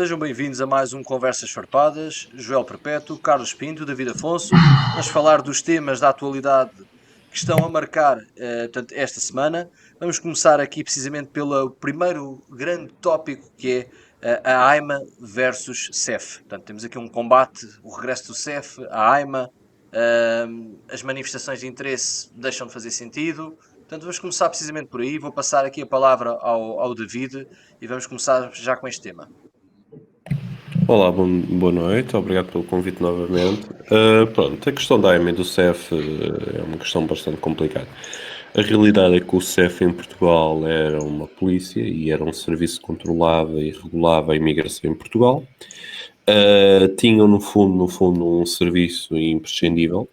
Sejam bem-vindos a mais um Conversas Farpadas. Joel Perpétuo, Carlos Pinto, David Afonso. Vamos falar dos temas da atualidade que estão a marcar portanto, esta semana. Vamos começar aqui precisamente pelo primeiro grande tópico, que é a AIMA versus CEF. Portanto, temos aqui um combate, o regresso do CEF, a AIMA. As manifestações de interesse deixam de fazer sentido. Portanto, vamos começar precisamente por aí. Vou passar aqui a palavra ao David e vamos começar já com este tema. Olá, boa noite, obrigado pelo convite novamente. Pronto, a questão da AIMA e do CEF é uma questão bastante complicada. A realidade é que o CEF em Portugal era uma polícia e era um serviço que controlava e regulava a imigração em Portugal. Tinham no fundo um serviço imprescindível.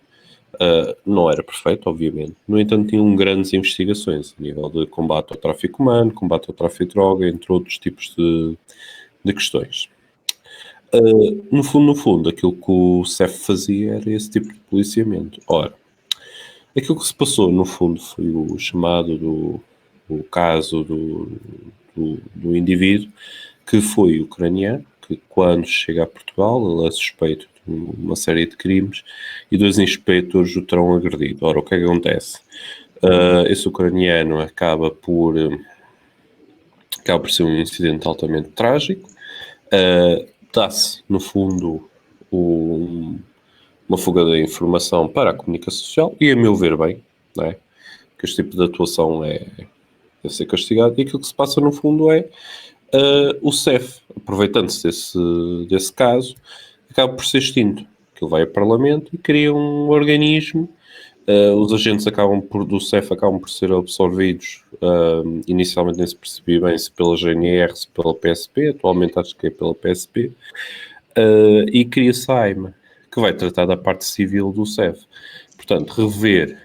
Não era perfeito, obviamente. No entanto, tinham grandes investigações a nível de combate ao tráfico humano, combate ao tráfico de droga, entre outros tipos de questões. No fundo, aquilo que o CEF fazia era esse tipo de policiamento. Ora, aquilo que se passou, no fundo, foi o chamado o caso do indivíduo que foi ucraniano, que quando chega a Portugal, ele é suspeito de uma série de crimes e dois inspectores o terão agredido. Ora, o que é que acontece? Esse ucraniano acaba por ser um incidente altamente trágico. Dá-se, no fundo, uma fuga de informação para a comunicação social e, a meu ver, bem, não é? Que este tipo de atuação deve ser castigado, e aquilo que se passa, no fundo, é o CEF, aproveitando-se desse caso, acaba por ser extinto. Ele vai ao Parlamento e cria um organismo. Os agentes do CEF acabam por ser absorvidos, inicialmente nem se percebia bem se pela GNR, se pela PSP, atualmente acho que é pela PSP, e cria-se a AIMA, que vai tratar da parte civil do CEF. Portanto, rever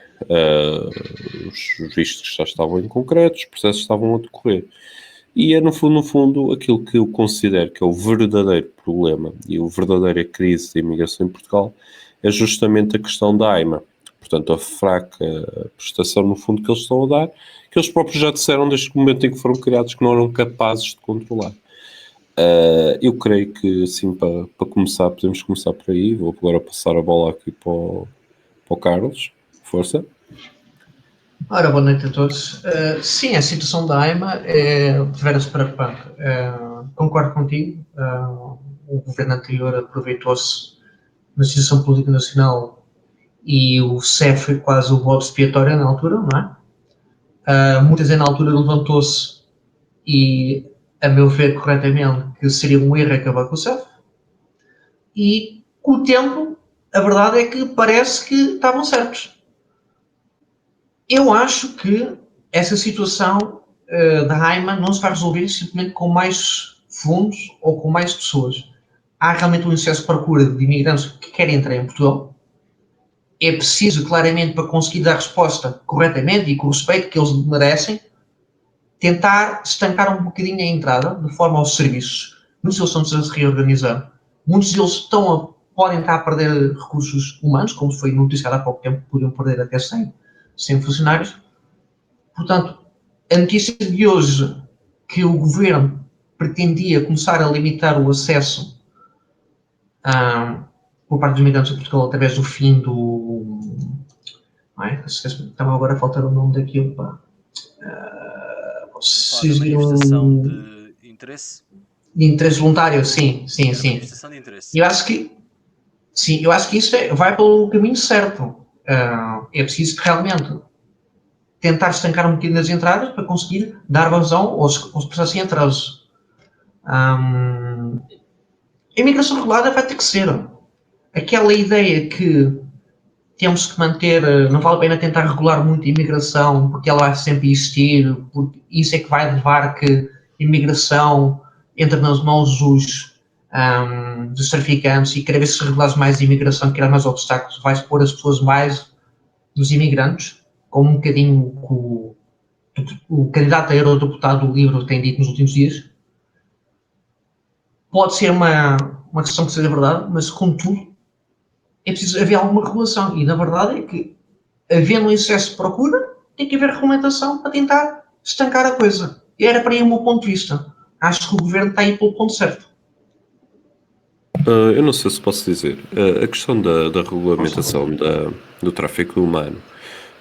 os vistos que já estavam em concreto, os processos estavam a decorrer. E é, no fundo, aquilo que eu considero que é o verdadeiro problema e a verdadeira crise da imigração em Portugal é justamente a questão da AIMA. Portanto, a fraca prestação, no fundo, que eles estão a dar, que eles próprios já disseram desde o momento em que foram criados que não eram capazes de controlar. Eu creio que, assim, para começar, podemos começar por aí. Vou agora passar a bola aqui para o Carlos. Força. Ora, boa noite a todos. Sim, a situação da AIMA é deveras preocupante. Concordo contigo. O governo anterior aproveitou-se da situação política nacional e o CEF foi quase o bode expiatório na altura, não é? Muita gente na altura levantou-se e, a meu ver corretamente, que seria um erro acabar com o CEF. E, com o tempo, a verdade é que parece que estavam certos. Eu acho que essa situação da AIMA não se vai resolver simplesmente com mais fundos ou com mais pessoas. Há realmente um excesso de procura de imigrantes que querem entrar em Portugal. É preciso, claramente, para conseguir dar resposta corretamente e com o respeito que eles merecem, tentar estancar um bocadinho a entrada, de forma aos serviços. Muitos deles estão a se reorganizar. Muitos deles podem estar a perder recursos humanos, como foi noticiado há pouco tempo, podiam perder até 100 funcionários. Portanto, a notícia de hoje, que o governo pretendia começar a limitar o acesso por parte dos imigrantes a Portugal através do fim do... Não é? Estava agora a faltar o nome daquilo. Manifestação de interesse? De interesse voluntário, sim. Manifestação de interesse. Eu acho que isso vai pelo caminho certo. É preciso que realmente tentar estancar um bocadinho as entradas para conseguir dar vazão aos processos em atraso. A imigração regulada vai ter que ser. Aquela ideia que temos que manter, não vale a pena tentar regular muito a imigração, porque ela vai sempre existir, porque isso é que vai levar a que a imigração entre nas mãos dos traficantes, e cada vez que se regulares mais a imigração, criar mais obstáculos, vais pôr as pessoas mais dos imigrantes, como um bocadinho o candidato a eurodeputado do LIVRE tem dito nos últimos dias. Pode ser uma questão que seja verdade, mas, contudo, é preciso haver alguma regulação. E, na verdade, é que, havendo um excesso de procura, tem que haver regulamentação para tentar estancar a coisa. E era para aí o meu ponto de vista. Acho que o governo está aí pelo ponto certo. Eu não sei se posso dizer. A questão da regulamentação do tráfico humano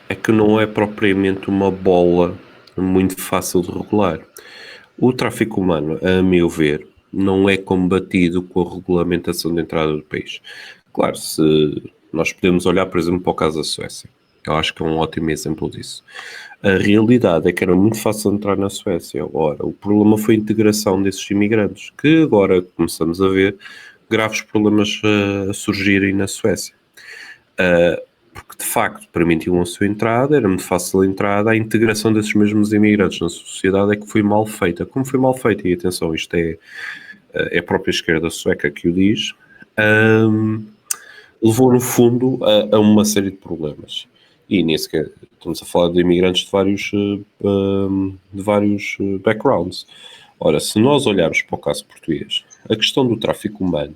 é que não é propriamente uma bola muito fácil de regular. O tráfico humano, a meu ver, não é combatido com a regulamentação de entrada do país. Claro, se nós podemos olhar, por exemplo, para o caso da Suécia. Eu acho que é um ótimo exemplo disso. A realidade é que era muito fácil entrar na Suécia. Ora, o problema foi a integração desses imigrantes, que agora começamos a ver graves problemas a surgirem na Suécia. Porque, de facto, permitiam a sua entrada, era muito fácil a entrada, a integração desses mesmos imigrantes na sociedade é que foi mal feita. Como foi mal feita, e atenção, isto é a própria esquerda sueca que o diz, levou, no fundo, a uma série de problemas. E nem sequer estamos a falar de imigrantes de vários backgrounds. Ora, se nós olharmos para o caso português, a questão do tráfico humano,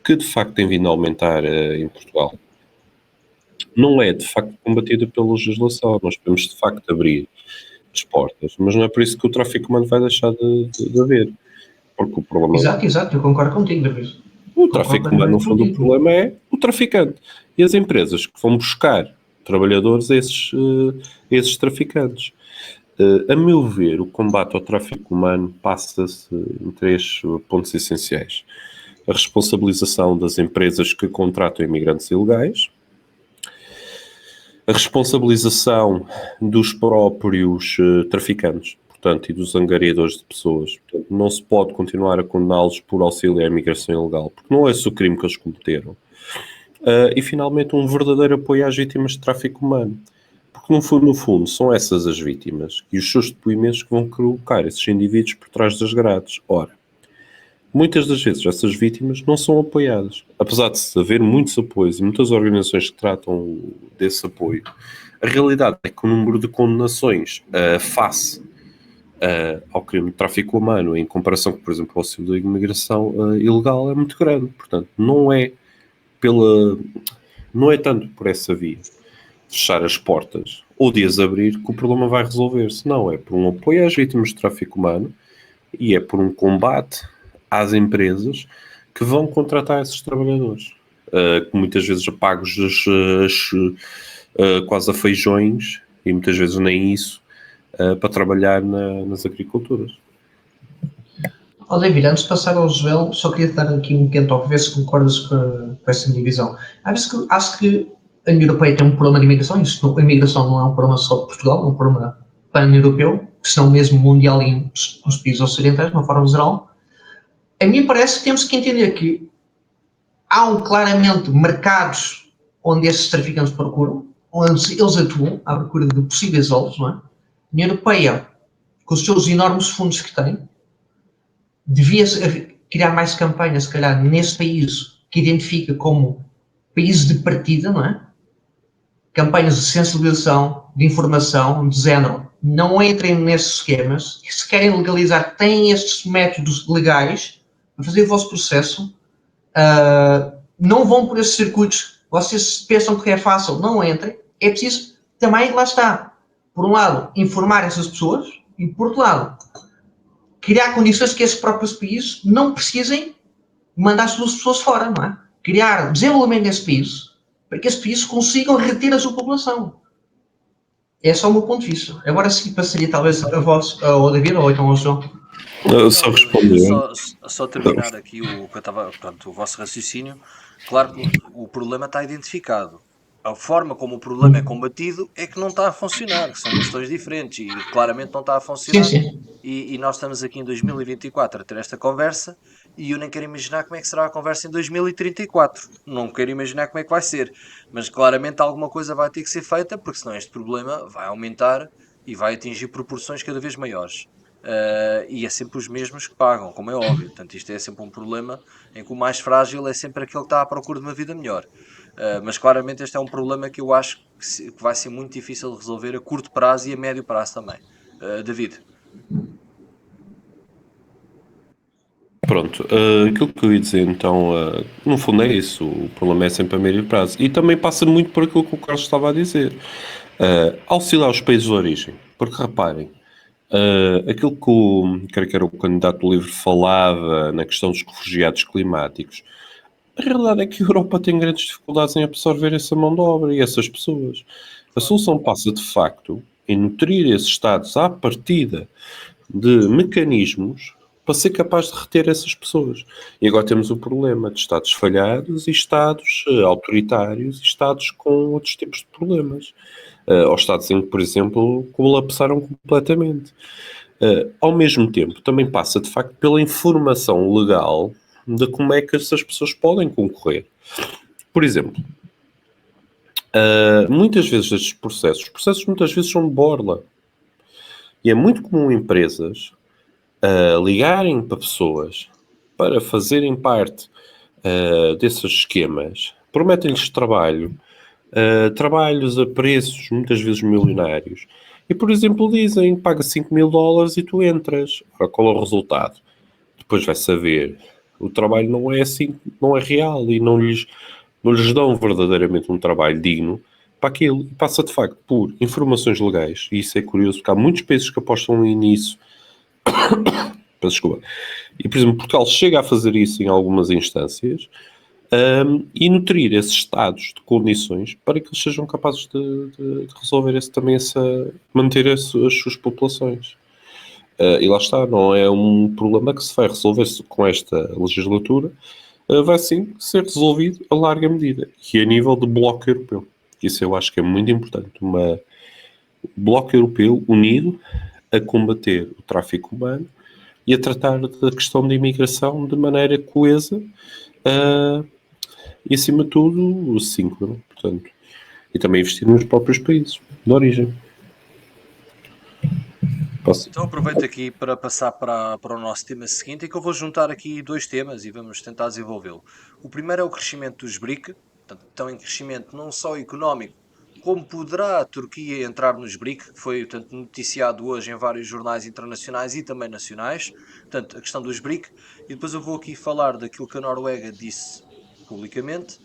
que de facto tem vindo a aumentar em Portugal, não é de facto combatida pela legislação. Nós podemos de facto abrir as portas, mas não é por isso que o tráfico humano vai deixar de haver. Porque o problema... Exato, eu concordo contigo, David. O tráfico humano, no fundo, o problema é o traficante. E as empresas que vão buscar trabalhadores a esses traficantes. A meu ver, o combate ao tráfico humano passa-se em 3 pontos essenciais. A responsabilização das empresas que contratam imigrantes ilegais, a responsabilização dos próprios traficantes, portanto, e dos angariadores de pessoas. Portanto, não se pode continuar a condená-los por auxílio à imigração ilegal, porque não é esse o crime que eles cometeram. E, finalmente, um verdadeiro apoio às vítimas de tráfico humano. Porque, no fundo, são essas as vítimas e os seus depoimentos que vão colocar esses indivíduos por trás das grades. Ora, muitas das vezes essas vítimas não são apoiadas. Apesar de haver muitos apoios e muitas organizações que tratam desse apoio, a realidade é que o número de condenações face ao crime de tráfico humano, em comparação com, por exemplo, o auxílio da imigração ilegal, é muito grande. Portanto, não é tanto por essa via, fechar as portas ou de as abrir, que o problema vai resolver-se. Não, é por um apoio às vítimas de tráfico humano e é por um combate às empresas que vão contratar esses trabalhadores, que muitas vezes apagos quase a feijões, e muitas vezes nem isso, para trabalhar nas agriculturas. David, antes de passar ao Joel, só queria dar aqui um pequeno toque, ver se concordas com essa divisão. Acho que a União Europeia tem um problema de imigração, a imigração não é um problema só de Portugal, é um problema pan-europeu, se não mesmo mundial e nos países ocidentais, de uma forma geral. A mim parece que temos que entender que há claramente mercados onde estes traficantes procuram, onde eles atuam à procura de possíveis alvos, não é? A União Europeia, com os seus enormes fundos que tem, devia criar mais campanhas, se calhar, nesse país que identifica como país de partida, não é? Campanhas de sensibilização, de informação, de género. Não entrem nesses esquemas. Se querem legalizar, têm estes métodos legais para fazer o vosso processo. Não vão por esses circuitos. Vocês pensam que é fácil, não entrem. É preciso também, lá está, por um lado, informar essas pessoas e, por outro lado, criar condições que esses próprios países não precisem mandar as suas pessoas fora, não é? Criar desenvolvimento desse país para que esses países consigam reter a sua população. É só o meu ponto de vista. Agora sim passaria talvez a voz ao David ou então ao João. Só responder. Só terminar aqui o vosso raciocínio. Claro que o problema está identificado. A forma como o problema é combatido é que não está a funcionar. São questões diferentes e claramente não está a funcionar. Sim. E nós estamos aqui em 2024 a ter esta conversa e eu nem quero imaginar como é que será a conversa em 2034. Não quero imaginar como é que vai ser. Mas claramente alguma coisa vai ter que ser feita, porque senão este problema vai aumentar e vai atingir proporções cada vez maiores. E é sempre os mesmos que pagam, como é óbvio. Portanto, isto é sempre um problema em que o mais frágil é sempre aquele que está à procura de uma vida melhor. Mas claramente este é um problema que eu acho que vai ser muito difícil de resolver a curto prazo e a médio prazo também. David? Pronto, aquilo que eu ia dizer então, no fundo é isso, o problema é sempre a médio prazo. E também passa muito por aquilo que o Carlos estava a dizer. Auxiliar os países de origem, porque reparem, aquilo que creio que era o candidato do livro falava na questão dos refugiados climáticos, A realidade é que a Europa tem grandes dificuldades em absorver essa mão de obra e essas pessoas. A solução passa, de facto, em nutrir esses Estados à partida de mecanismos para ser capaz de reter essas pessoas. E agora temos o problema de Estados falhados e Estados autoritários e Estados com outros tipos de problemas. Ou Estados em que, por exemplo, colapsaram completamente. Ao mesmo tempo, também passa, de facto, pela informação legal de como é que essas pessoas podem concorrer. Por exemplo, muitas vezes estes processos, os processos muitas vezes são de borla. E é muito comum empresas ligarem para pessoas para fazerem parte desses esquemas, prometem-lhes trabalho, trabalhos a preços muitas vezes milionários, e por exemplo dizem, paga $5.000 e tu entras. Ora, qual é o resultado? Depois vai saber, o trabalho não é assim, não é real, e não lhes dão verdadeiramente um trabalho digno para aquilo, e passa de facto por informações legais, e isso é curioso, porque há muitos países que apostam nisso. Peço desculpa. E, por exemplo, Portugal chega a fazer isso em algumas instâncias, e nutrir esses estados de condições para que eles sejam capazes de resolver manter as suas populações. E lá está, não é um problema que se vai resolver com esta legislatura, vai sim ser resolvido a larga medida, e a nível de bloco europeu. Isso eu acho que é muito importante. Um bloco europeu unido a combater o tráfico humano e a tratar da questão da imigração de maneira coesa e, acima de tudo, síncrona, portanto. E também investir nos próprios países de origem. Então aproveito aqui para passar para o nosso tema seguinte, em que eu vou juntar aqui dois temas e vamos tentar desenvolvê-lo. O primeiro é o crescimento dos BRIC, portanto, estão em crescimento não só económico, como poderá a Turquia entrar nos BRIC, que foi portanto, noticiado hoje em vários jornais internacionais e também nacionais, portanto, a questão dos BRIC, e depois eu vou aqui falar daquilo que a Noruega disse publicamente,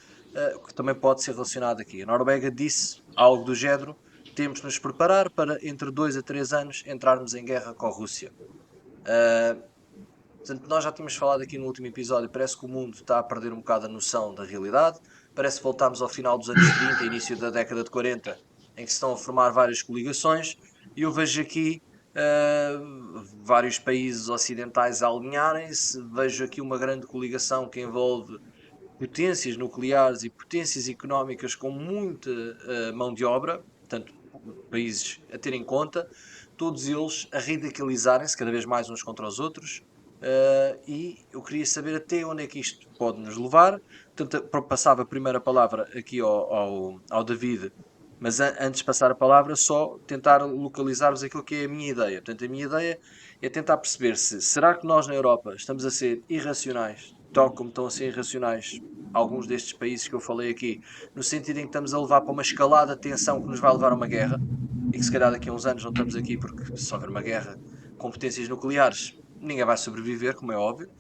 que também pode ser relacionado aqui. A Noruega disse algo do género: temos de nos preparar para, entre 2 a 3 anos, entrarmos em guerra com a Rússia. Portanto, nós já tínhamos falado aqui no último episódio, parece que o mundo está a perder um bocado a noção da realidade, parece que voltámos ao final dos anos 30, início da década de 40, em que se estão a formar várias coligações, e eu vejo aqui vários países ocidentais a alinharem-se, vejo aqui uma grande coligação que envolve potências nucleares e potências económicas com muita mão de obra, portanto, países a ter em conta, todos eles a radicalizarem-se cada vez mais uns contra os outros, e eu queria saber até onde é que isto pode nos levar. Portanto, passava a primeira palavra aqui ao David, mas antes de passar a palavra, só tentar localizar-vos aquilo que é a minha ideia. Portanto, a minha ideia é tentar perceber se será que nós na Europa estamos a ser irracionais, tal como estão a ser irracionais alguns destes países que eu falei aqui, no sentido em que estamos a levar para uma escalada de tensão que nos vai levar a uma guerra, e que se calhar daqui a uns anos não estamos aqui, porque se houver uma guerra com potências nucleares, ninguém vai sobreviver, como é óbvio,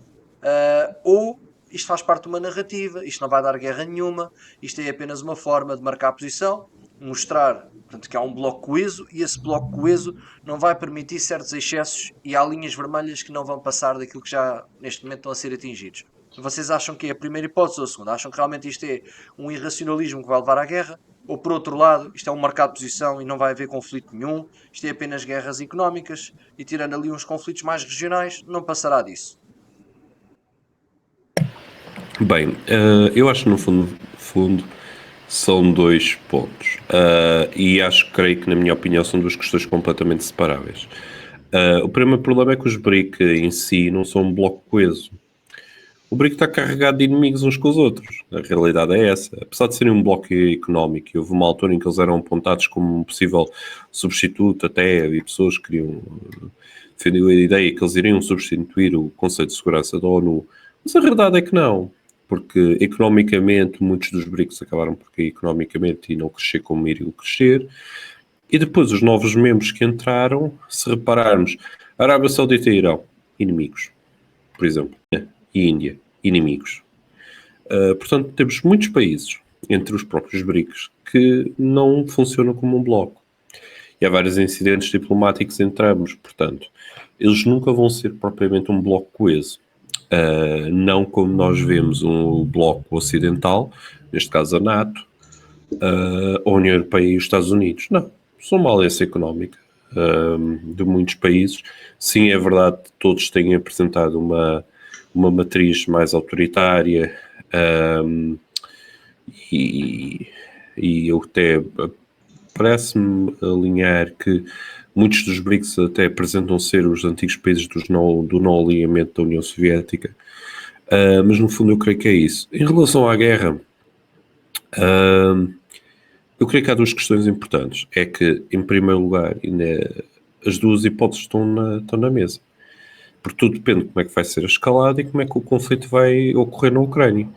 ou isto faz parte de uma narrativa, isto não vai dar guerra nenhuma, isto é apenas uma forma de marcar posição, mostrar, portanto, que há um bloco coeso, e esse bloco coeso não vai permitir certos excessos, e há linhas vermelhas que não vão passar daquilo que já neste momento estão a ser atingidos. Vocês acham que é a primeira hipótese ou a segunda? Acham que realmente isto é um irracionalismo que vai levar à guerra? Ou por outro lado, isto é um mercado de posição e não vai haver conflito nenhum, isto é apenas guerras económicas, e tirando ali uns conflitos mais regionais, não passará disso? Bem, eu acho que no fundo são dois pontos, e creio que na minha opinião são duas questões completamente separáveis. O primeiro problema é que os BRIC em si não são um bloco coeso. O BRIC está carregado de inimigos uns com os outros. A realidade é essa. Apesar de serem um bloco económico, houve uma altura em que eles eram apontados como um possível substituto até, e pessoas queriam defender a ideia que eles iriam substituir o Conselho de Segurança da ONU. Mas a realidade é que não, porque economicamente muitos dos BRICS acabaram por cair economicamente e não crescer como iriam crescer. E depois os novos membros que entraram, se repararmos, Arábia Saudita e Irão, inimigos, por exemplo, e Índia, inimigos. Portanto, temos muitos países, entre os próprios BRICS, que não funcionam como um bloco. E há vários incidentes diplomáticos entre ambos, portanto, eles nunca vão ser propriamente um bloco coeso. Não como nós vemos um bloco ocidental, neste caso a NATO, a União Europeia e os Estados Unidos. Não, são uma aliança económica de muitos países. Sim, é verdade que todos têm apresentado uma matriz mais autoritária, e eu até parece-me alinhar que muitos dos BRICS até apresentam ser os antigos países do não alinhamento da União Soviética, mas no fundo eu creio que é isso. Em relação à guerra, eu creio que há duas questões importantes. É que, em primeiro lugar, as duas hipóteses estão na mesa. Porque tudo depende de como é que vai ser a escalada e como é que o conflito vai ocorrer na Ucrânia.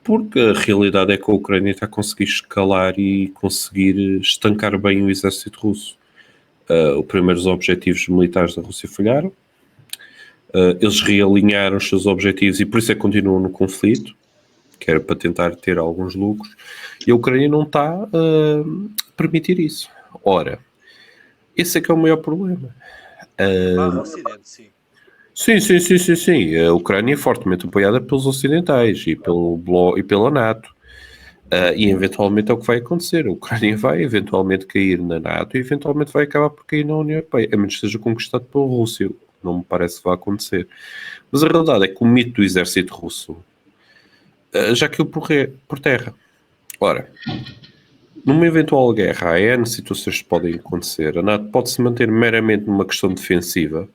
Porque a realidade é que a Ucrânia está a conseguir escalar e conseguir estancar bem o exército russo. Os primeiros objetivos militares da Rússia falharam. Eles realinharam os seus objetivos e por isso é que continuam no conflito, que era para tentar ter alguns lucros, e a Ucrânia não está a permitir isso. Ora, esse é que é o maior problema. Barra Ocidente, sim. Sim. A Ucrânia é fortemente apoiada pelos ocidentais e pela NATO. E eventualmente é o que vai acontecer. A Ucrânia vai eventualmente cair na NATO e eventualmente vai acabar por cair na União Europeia, a menos que seja conquistado pela Rússia. Não me parece que vai acontecer. Mas a realidade é que o mito do exército russo já caiu por terra. Ora, numa eventual guerra, há N situações que podem acontecer. A NATO pode se manter meramente numa questão defensiva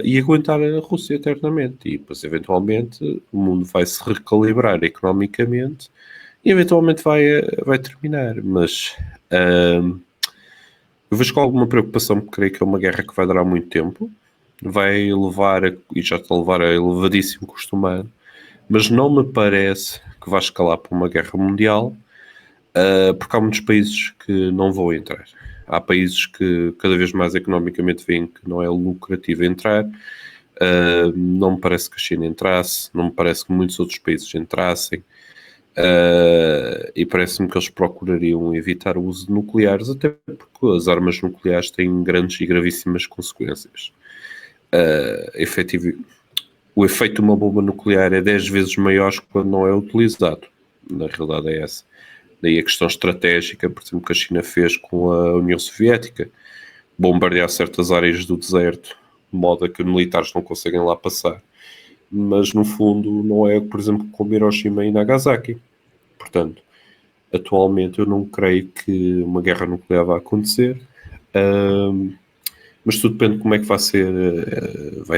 e aguentar a Rússia eternamente. E depois, eventualmente, o mundo vai se recalibrar economicamente e eventualmente vai terminar. Mas eu vejo com alguma preocupação, porque creio que é uma guerra que vai durar muito tempo. Vai levar, e já está a levar a elevadíssimo custo humano, mas não me parece que vai escalar para uma guerra mundial, porque há muitos países que não vão entrar. Há países que cada vez mais economicamente veem que não é lucrativo entrar. Não me parece que a China entrasse, não me parece que muitos outros países entrassem, e parece-me que eles procurariam evitar o uso de nucleares, até porque as armas nucleares têm grandes e gravíssimas consequências. O efeito de uma bomba nuclear é 10 vezes maior quando não é utilizado. Na realidade é essa. Daí a questão estratégica, por exemplo, que a China fez com a União Soviética, bombardear certas áreas do deserto, de modo a que os militares não conseguem lá passar. Mas, no fundo, não é, por exemplo, como Hiroshima e Nagasaki. Portanto, atualmente eu não creio que uma guerra nuclear vá acontecer, mas tudo depende de como é que vai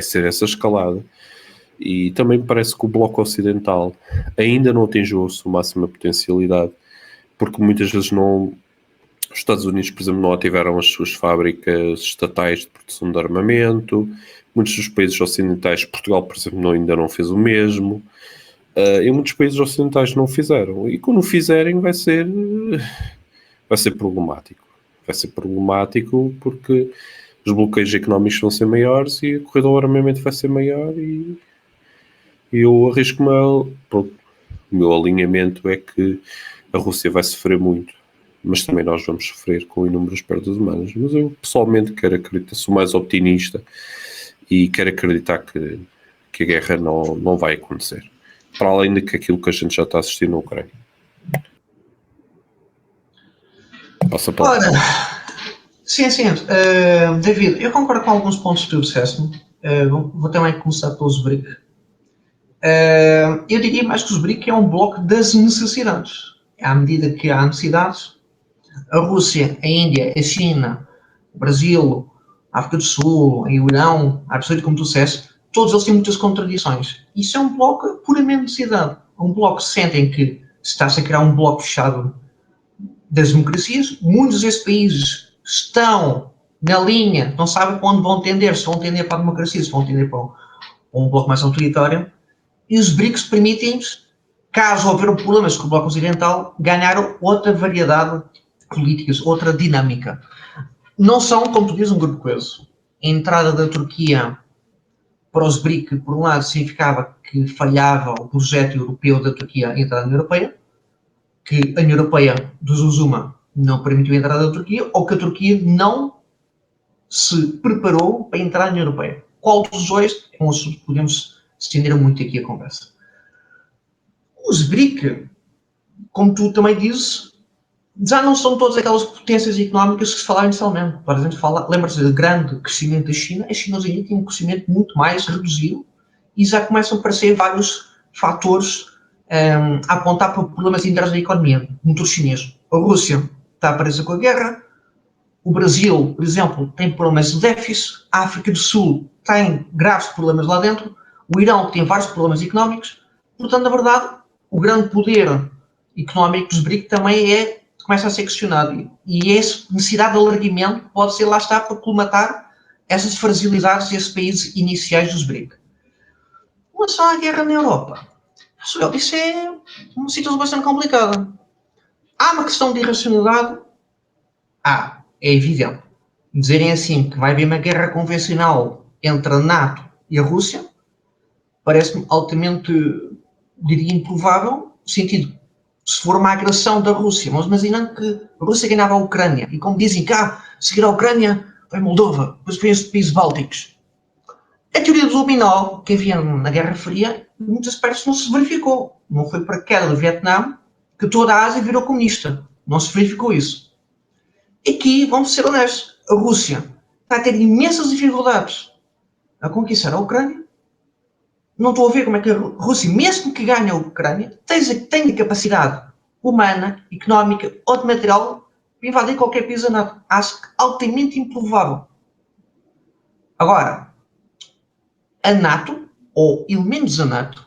ser essa escalada. E também me parece que o Bloco Ocidental ainda não atingiu a sua máxima potencialidade, porque muitas vezes os Estados Unidos, por exemplo, não ativaram as suas fábricas estatais de produção de armamento. Muitos dos países ocidentais, Portugal, por exemplo, ainda não fez o mesmo. E muitos países ocidentais não fizeram. E quando fizerem vai ser problemático. Vai ser problemático porque os bloqueios económicos vão ser maiores e a corrida ao armamento vai ser maior e eu arrisco-me o meu alinhamento é que a Rússia vai sofrer muito, mas também nós vamos sofrer com inúmeras perdas humanas. Mas eu pessoalmente quero acreditar, sou mais optimista e quero acreditar que a guerra não vai acontecer, para além de que aquilo que a gente já está assistindo na Ucrânia. Passa para Ora, sim. David, eu concordo com alguns pontos que tu disseste. Vou também começar pelos BRIC. Eu diria mais que os BRIC é um bloco das necessidades. À medida que há necessidades, a Rússia, a Índia, a China, o Brasil, a África do Sul, o Irão, a África do Sul, como tu disseste, todos eles têm muitas contradições. Isso é um bloco puramente necessidade. Um bloco que sentem que está-se a criar um bloco fechado das democracias. Muitos desses países estão na linha, não sabem para onde vão tender, se vão tender para a democracia, se vão tender para um bloco mais autoritário. E os BRICS permitem-nos, caso houver problemas com o Bloco Ocidental, ganhar outra variedade de políticas, outra dinâmica. Não são, como tu dizes, um grupo coeso. A entrada da Turquia para os BRIC, por um lado, significava que falhava o projeto europeu da Turquia a entrar na União Europeia, que a União Europeia, dos Zuma, não permitiu a entrada da Turquia, ou que a Turquia não se preparou para entrar na União Europeia. Qual dos dois é um assunto que podemos estenderam muito aqui a conversa. Os BRIC, como tu também dizes, já não são todas aquelas potências económicas que se falaram inicialmente. Por exemplo, lembra-se do grande crescimento da China, a China hoje em dia tem um crescimento muito mais reduzido e já começam a aparecer vários fatores a apontar para problemas internos da economia, motor chinês. A Rússia está presa com a guerra, o Brasil, por exemplo, tem problemas de déficit, a África do Sul tem graves problemas lá dentro, o Irão tem vários problemas económicos, portanto, na verdade, o grande poder económico dos BRIC também começa a ser questionado. E essa necessidade de alargamento pode ser, lá está, para colmatar essas fragilidades desses países iniciais dos BRIC. Em relação à guerra na Europa, isso é uma situação bastante complicada. Há uma questão de irracionalidade? É evidente. Dizerem assim que vai haver uma guerra convencional entre a NATO e a Rússia parece-me altamente, diria, improvável, no sentido, se for uma agressão da Rússia, mas imaginando que a Rússia ganhava a Ucrânia, e como dizem cá, seguir a Ucrânia, vai Moldova, depois vem os países bálticos. A teoria do dominó que havia na Guerra Fria, em muitos aspectos não se verificou. Não foi para a queda do Vietnã que toda a Ásia virou comunista. Não se verificou isso. Aqui, vamos ser honestos, a Rússia está a ter imensas dificuldades a conquistar a Ucrânia. Não estou a ver como é que a Rússia, mesmo que ganhe a Ucrânia, tem a capacidade humana, económica ou de material para invadir qualquer país da NATO. Acho que altamente improvável. Agora, a NATO, ou elementos da NATO,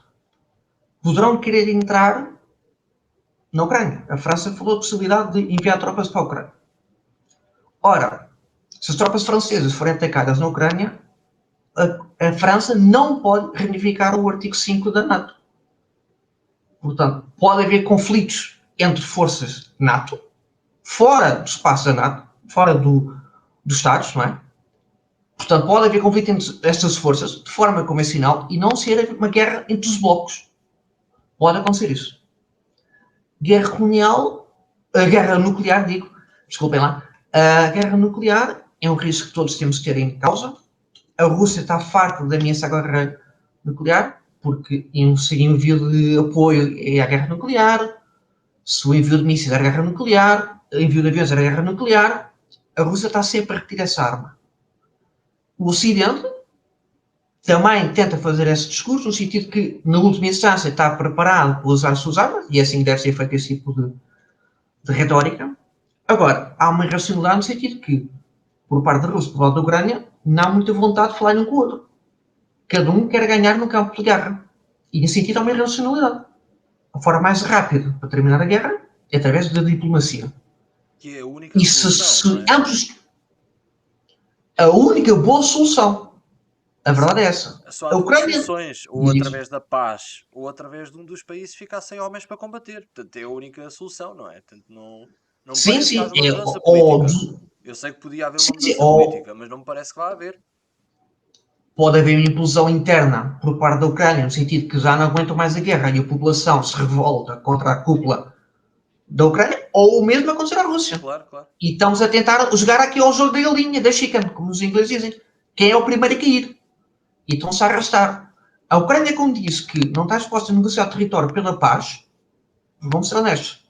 poderão querer entrar na Ucrânia. A França falou da possibilidade de enviar tropas para a Ucrânia. Ora, se as tropas francesas forem atacadas na Ucrânia, a França não pode reunificar o artigo 5 da NATO. Portanto, pode haver conflitos entre forças NATO, fora do espaço da NATO, fora dos Estados, não é? Portanto, pode haver conflito entre estas forças de forma convencional e não ser uma guerra entre os blocos. Pode acontecer isso. Guerra colonial, a guerra nuclear, desculpem lá, a guerra nuclear é um risco que todos temos que ter em causa. A Rússia está farta de ameaçar a guerra nuclear, porque se o envio de apoio é a guerra nuclear, se o envio de mísseis é a guerra nuclear, o envio de aviões é a guerra nuclear, a Rússia está sempre a retirar essa arma. O Ocidente também tenta fazer esse discurso, no sentido que, na última instância, está preparado para usar as suas armas, e assim deve ser feito esse tipo de retórica. Agora, há uma irracionalidade no sentido que, por parte da Rússia e por parte da Ucrânia, não há muita vontade de falar um com o outro. Cada um quer ganhar no campo de guerra. E, nesse sentido, há uma irracionalidade. A forma mais rápida para terminar a guerra é através da diplomacia. Que é a única solução, não é? A única boa solução. A verdade é essa. Só há duas soluções, ou através da paz, ou através de um dos países ficar sem homens para combater. Portanto, é a única solução, não é? Portanto, não me parece que haja uma mudança política. Eu sei que podia haver uma mudança política, mas não me parece que vai haver. Pode haver uma implosão interna por parte da Ucrânia, no sentido que já não aguentam mais a guerra e a população se revolta contra a cúpula da Ucrânia, ou mesmo acontecer à Rússia. Claro, claro. E estamos a tentar jogar aqui ao jogo da galinha, da chicken, como os ingleses dizem. Quem é o primeiro a cair? E estão-se a arrastar. A Ucrânia, como disse que não está disposta a negociar território pela paz, vamos ser honestos.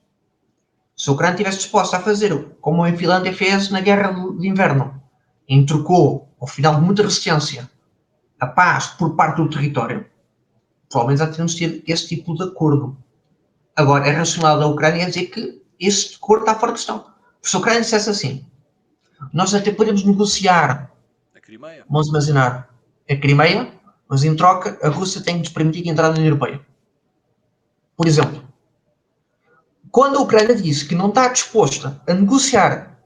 Se a Ucrânia estivesse disposta a fazer como a Finlândia fez na Guerra de Inverno, em trocou, ao final de muita resistência, a paz por parte do território, provavelmente já teríamos tido esse tipo de acordo. Agora, é racional da Ucrânia dizer que esse acordo está fora de questão. Se a Ucrânia dissesse assim, nós até podemos negociar, a Crimeia. Vamos imaginar, a Crimeia, mas em troca a Rússia tem que nos permitir entrar na União Europeia. Por exemplo, quando a Ucrânia diz que não está disposta a negociar,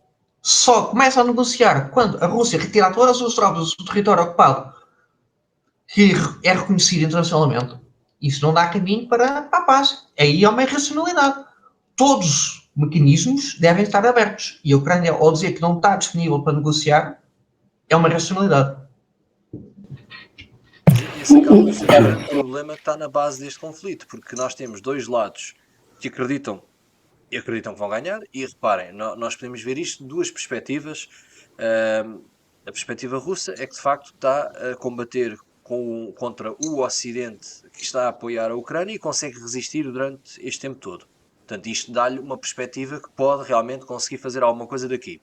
só começa a negociar quando a Rússia retirar todas as suas tropas do território ocupado, que é reconhecido internacionalmente, isso não dá caminho para a paz. Aí há uma irracionalidade. Todos os mecanismos devem estar abertos. E a Ucrânia, ao dizer que não está disponível para negociar, é uma irracionalidade. Esse acaba por ser o grande problema que está na base deste conflito, porque nós temos dois lados que acreditam que vão ganhar, e reparem, nós podemos ver isto de duas perspectivas. A perspectiva russa é que de facto está a combater contra o Ocidente que está a apoiar a Ucrânia e consegue resistir durante este tempo todo. Portanto, isto dá-lhe uma perspectiva que pode realmente conseguir fazer alguma coisa daqui.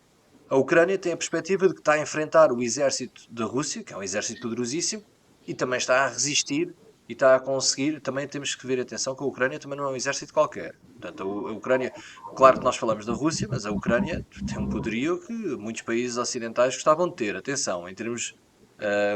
A Ucrânia tem a perspectiva de que está a enfrentar o exército da Rússia, que é um exército poderosíssimo, e também está a resistir e está a conseguir. Também temos que ver atenção que a Ucrânia também não é um exército qualquer. Portanto, a Ucrânia, claro que nós falamos da Rússia, mas a Ucrânia tem um poderio que muitos países ocidentais gostavam de ter. Atenção, em termos.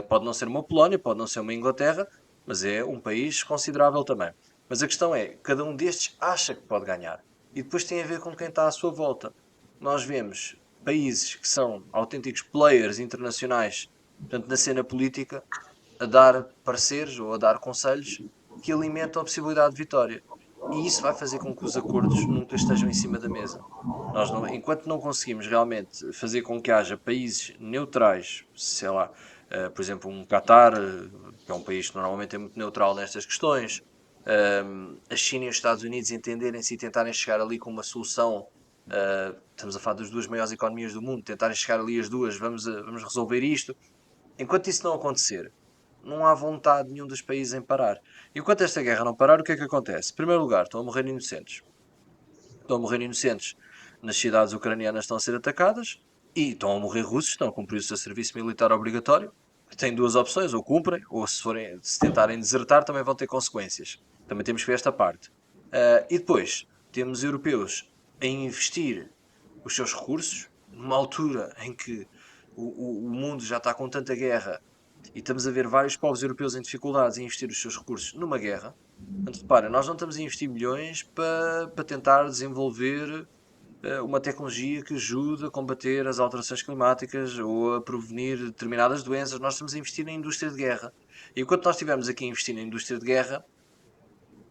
Pode não ser uma Polónia, pode não ser uma Inglaterra, mas é um país considerável também. Mas a questão é, cada um destes acha que pode ganhar. E depois tem a ver com quem está à sua volta. Nós vemos países que são autênticos players internacionais, portanto, na cena política, a dar pareceres ou a dar conselhos que alimentam a possibilidade de vitória. E isso vai fazer com que os acordos nunca estejam em cima da mesa. Nós não, enquanto não conseguimos realmente fazer com que haja países neutrais, sei lá, por exemplo, um Qatar, que é um país que normalmente é muito neutral nestas questões, a China e os Estados Unidos entenderem-se e tentarem chegar ali com uma solução. Estamos a falar das duas maiores economias do mundo, tentarem chegar ali as duas, vamos resolver isto. Enquanto isso não acontecer, não há vontade de nenhum dos países em parar. E enquanto esta guerra não parar, o que é que acontece? Em primeiro lugar, estão a morrer inocentes. Estão a morrer inocentes nas cidades ucranianas, estão a ser atacadas, e estão a morrer russos, estão a cumprir o seu serviço militar obrigatório. Têm duas opções, ou cumprem, ou se tentarem desertar também vão ter consequências. Também temos que ver esta parte. E depois, temos europeus a investir os seus recursos, numa altura em que o mundo já está com tanta guerra e estamos a ver vários povos europeus em dificuldades em investir os seus recursos numa guerra. Portanto, repara, nós não estamos a investir milhões para tentar desenvolver uma tecnologia que ajude a combater as alterações climáticas ou a prevenir determinadas doenças. Nós estamos a investir na indústria de guerra. E enquanto nós estivermos aqui a investir na indústria de guerra,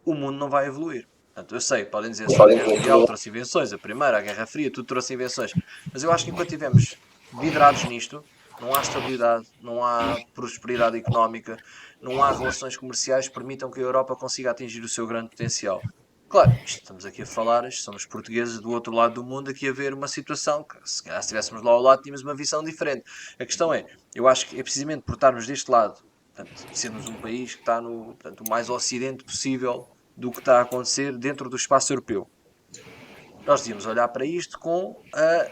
o mundo não vai evoluir. Portanto, eu sei, podem dizer, a Segunda Guerra Mundial trouxe invenções, a Primeira, a Guerra Fria, tudo trouxe invenções. Mas eu acho que enquanto estivermos vidrados nisto, não há estabilidade, não há prosperidade económica, não há relações comerciais que permitam que a Europa consiga atingir o seu grande potencial. Claro, isto estamos aqui a falar, somos portugueses do outro lado do mundo, aqui a ver uma situação que, se calhar, se estivéssemos lá ao lado, tínhamos uma visão diferente. A questão é, eu acho que é precisamente por estarmos deste lado, portanto, sermos um país que está no, portanto, o mais ocidente possível do que está a acontecer dentro do espaço europeu. Nós devíamos olhar para isto com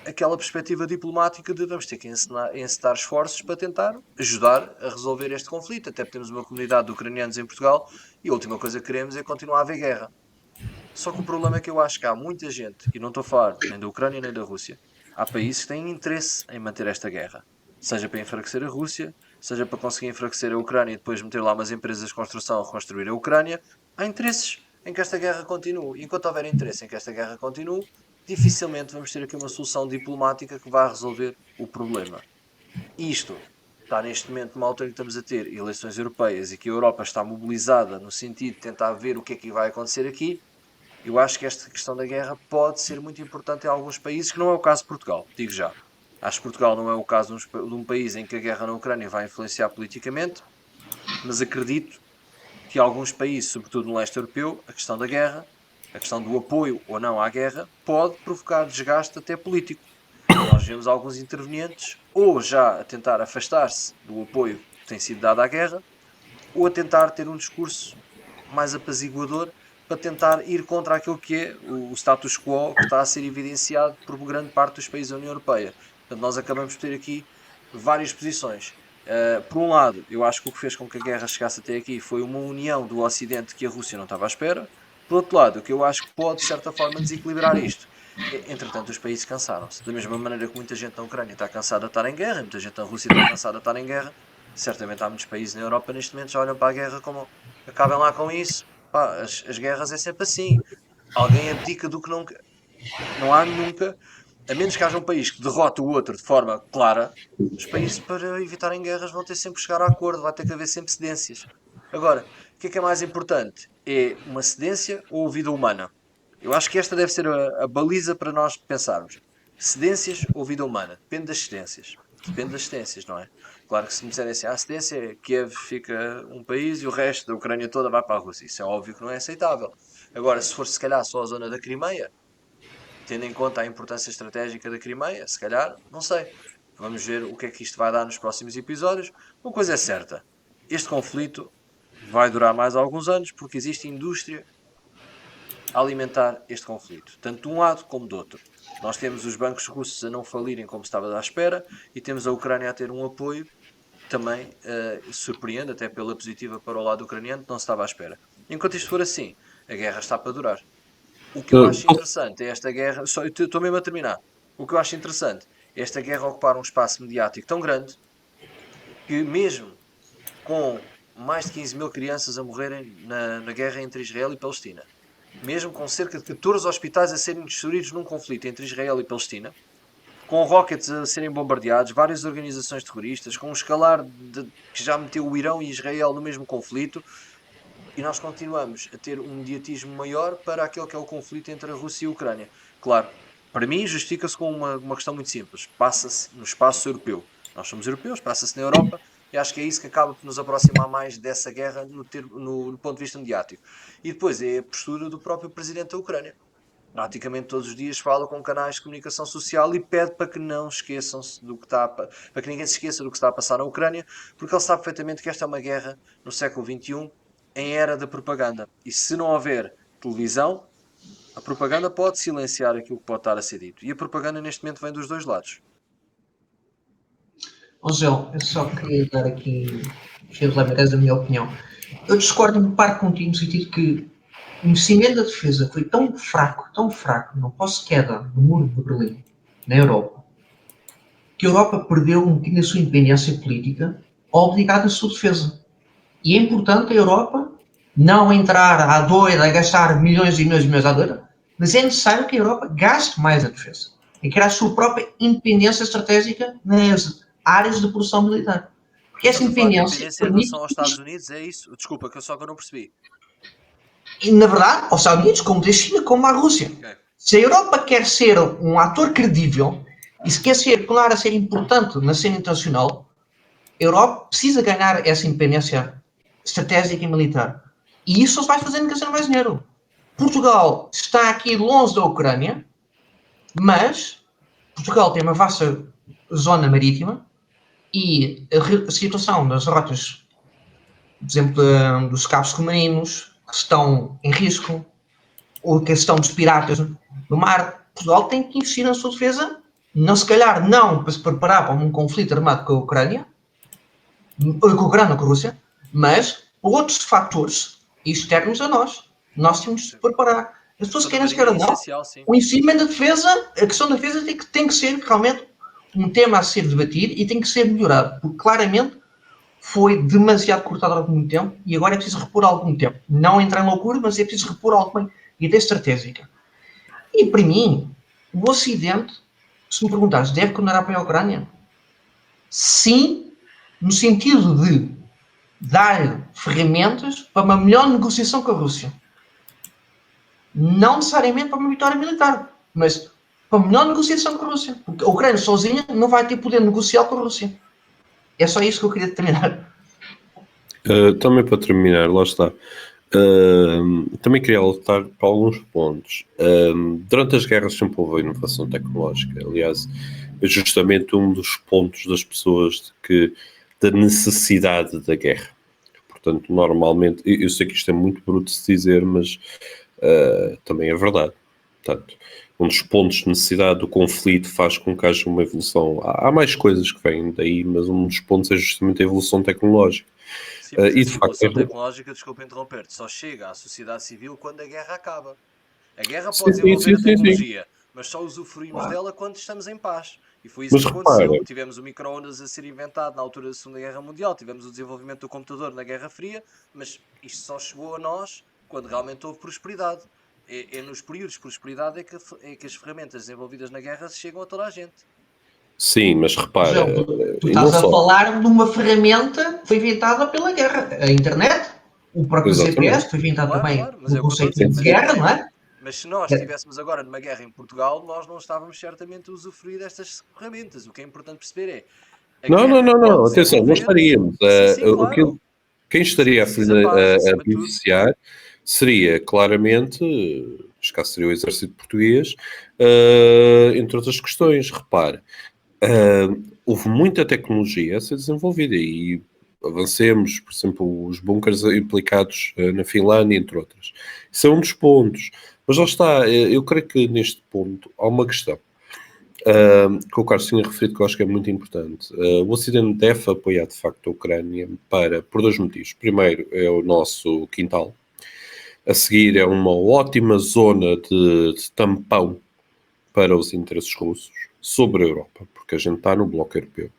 aquela perspectiva diplomática de vamos ter que encetar esforços para tentar ajudar a resolver este conflito. Até porque temos uma comunidade de ucranianos em Portugal e a última coisa que queremos é continuar a haver guerra. Só que o problema é que eu acho que há muita gente, e não estou a falar nem da Ucrânia nem da Rússia, há países que têm interesse em manter esta guerra. Seja para enfraquecer a Rússia, seja para conseguir enfraquecer a Ucrânia e depois meter lá umas empresas de construção a reconstruir a Ucrânia. Há interesses em que esta guerra continue. E enquanto houver interesse em que esta guerra continue, dificilmente vamos ter aqui uma solução diplomática que vá resolver o problema. Isto está neste momento numa altura em que estamos a ter eleições europeias e que a Europa está mobilizada no sentido de tentar ver o que é que vai acontecer aqui. Eu acho que esta questão da guerra pode ser muito importante em alguns países, que não é o caso de Portugal, digo já. Acho que Portugal não é o caso de um país em que a guerra na Ucrânia vai influenciar politicamente, mas acredito que alguns países, sobretudo no leste europeu, a questão da guerra, a questão do apoio ou não à guerra, pode provocar desgaste até político. Nós vemos alguns intervenientes ou já a tentar afastar-se do apoio que tem sido dado à guerra, ou a tentar ter um discurso mais apaziguador para tentar ir contra aquilo que é o status quo que está a ser evidenciado por grande parte dos países da União Europeia. Portanto, nós acabamos por ter aqui várias posições. Por um lado, eu acho que o que fez com que a guerra chegasse até aqui foi uma união do Ocidente que a Rússia não estava à espera. Por outro lado, o que eu acho que pode, de certa forma, desequilibrar isto. Entretanto, os países cansaram-se. Da mesma maneira que muita gente na Ucrânia está cansada de estar em guerra, muita gente na Rússia está cansada de estar em guerra, certamente há muitos países na Europa neste momento já olham para a guerra como acabem lá com isso. Pá, as guerras é sempre assim. Alguém abdica do que não quer. Não há nunca, a menos que haja um país que derrote o outro de forma clara, os países para evitarem guerras vão ter sempre que chegar a acordo, vai ter que haver sempre cedências. Agora, o que é mais importante? É uma cedência ou a vida humana? Eu acho que esta deve ser a baliza para nós pensarmos. Cedências ou vida humana? Depende das cedências. Depende das cedências, não é? Claro que se me disserem assim, a cedência é Kiev fica um país e o resto da Ucrânia toda vai para a Rússia. Isso é óbvio que não é aceitável. Agora, se for se calhar só a zona da Crimeia, tendo em conta a importância estratégica da Crimeia, se calhar, não sei. Vamos ver o que é que isto vai dar nos próximos episódios. Uma coisa é certa, este conflito vai durar mais alguns anos porque existe indústria a alimentar este conflito, tanto de um lado como do outro. Nós temos os bancos russos a não falirem como estava à espera e temos a Ucrânia a ter um apoio que também surpreende, até pela positiva para o lado ucraniano, que não se estava à espera. Enquanto isto for assim, a guerra está para durar. O que eu acho interessante é esta guerra, só estou mesmo a terminar. O que eu acho interessante é esta guerra ocupar um espaço mediático tão grande que mesmo com mais de 15 mil crianças a morrerem na guerra entre Israel e Palestina, mesmo com cerca de 14 hospitais a serem destruídos num conflito entre Israel e Palestina, com rockets a serem bombardeados, várias organizações terroristas, com um escalar que já meteu o Irão e Israel no mesmo conflito, e nós continuamos a ter um mediatismo maior para aquele que é o conflito entre a Rússia e a Ucrânia. Claro, para mim justifica-se com uma questão muito simples. Passa-se no espaço europeu. Nós somos europeus, passa-se na Europa, e acho que é isso que acaba por nos aproximar mais dessa guerra no ponto de vista mediático. E depois é a postura do próprio presidente da Ucrânia. Praticamente todos os dias fala com canais de comunicação social e pede para que não esqueçam-se do que para que ninguém se esqueça do que está a passar na Ucrânia, porque ele sabe perfeitamente que esta é uma guerra no século XXI, em era da propaganda. E se não houver televisão, a propaganda pode silenciar aquilo que pode estar a ser dito. E a propaganda neste momento vem dos dois lados. João, eu só queria dar aqui a minha opinião. Eu discordo um par contigo no sentido que o investimento da defesa foi tão fraco, no pós-queda do muro de Berlim, na Europa, que a Europa perdeu um bocadinho a sua independência política ao obrigar a sua defesa. E é importante a Europa não entrar à doida a gastar milhões e milhões e milhões à doida, mas é necessário que a Europa gaste mais a defesa e criar a sua própria independência estratégica nas áreas de produção militar. Porque essa independência em relação aos Estados Unidos, é isso? Desculpa, que eu não percebi. E, na verdade, aos Estados Unidos, como da China, como à Rússia. Okay. Se a Europa quer ser um ator credível e se quer tornar a ser importante na cena internacional, a Europa precisa ganhar essa independência estratégica e militar. E isso só se vai fazendo gastando mais dinheiro. Portugal está aqui longe da Ucrânia, mas Portugal tem uma vasta zona marítima e a situação das rotas, por exemplo, dos cabos submarinos, que estão em risco, ou a questão dos piratas no mar, Portugal tem que investir na sua defesa, não se calhar não para se preparar para um conflito armado com a Ucrânia, com a Rússia, mas por outros fatores externos a nós. Nós temos de se preparar. As pessoas querem se queiram não. O investimento da defesa, a questão da defesa tem que ser realmente um tema a ser debatido e tem que ser melhorado, porque claramente foi demasiado cortado há algum tempo e agora é preciso repor algum tempo. Não entrar em loucura, mas é preciso repor alguma ideia estratégica. E para mim, o Ocidente, se me perguntares, deve condenar apoio à Ucrânia? Sim, no sentido de dar ferramentas para uma melhor negociação com a Rússia. Não necessariamente para uma vitória militar, mas para uma melhor negociação com a Rússia. Porque a Ucrânia sozinha não vai ter poder negocial com a Rússia. É só isso que eu queria terminar. Também para terminar, lá está. Também queria alertar para alguns pontos. Durante as guerras sempre houve inovação tecnológica. Aliás, é justamente um dos pontos das pessoas da necessidade da guerra. Portanto, normalmente, eu sei que isto é muito bruto de se dizer, mas também é verdade. Portanto, um dos pontos de necessidade do conflito faz com que haja uma evolução. Há mais coisas que vêm daí, mas um dos pontos é justamente a evolução tecnológica. Sim, mas a evolução tecnológica, desculpa interromper-te, só chega à sociedade civil quando a guerra acaba. A guerra pode desenvolver a tecnologia, mas só usufruímos dela quando estamos em paz. E foi isso que aconteceu. Tivemos o micro-ondas a ser inventado na altura da Segunda Guerra Mundial, tivemos o desenvolvimento do computador na Guerra Fria, mas isto só chegou a nós quando realmente houve prosperidade. É nos períodos de prosperidade é que as ferramentas desenvolvidas na guerra chegam a toda a gente. Sim, mas repara... João, tu estás a falar de uma ferramenta que foi inventada pela guerra. A internet, o próprio GPS, foi inventado também no conceito de guerra, não é? Mas se nós estivéssemos agora numa guerra em Portugal, nós não estávamos certamente a usufruir destas ferramentas. O que é importante perceber é... Não, atenção, não estaríamos. Claro. Quem estaria a beneficiar seria claramente, neste caso seria o exército português, entre outras questões. Repare, houve muita tecnologia a ser desenvolvida e avancemos, por exemplo, os bunkers implicados na Finlândia, entre outras. Isso é um dos pontos. Mas lá está, eu creio que neste ponto há uma questão que o Carlos tinha referido que eu acho que é muito importante. O Ocidente deve apoiar de facto a Ucrânia por dois motivos. Primeiro, é o nosso quintal. A seguir, é uma ótima zona de tampão para os interesses russos sobre a Europa, porque a gente está no bloco europeu.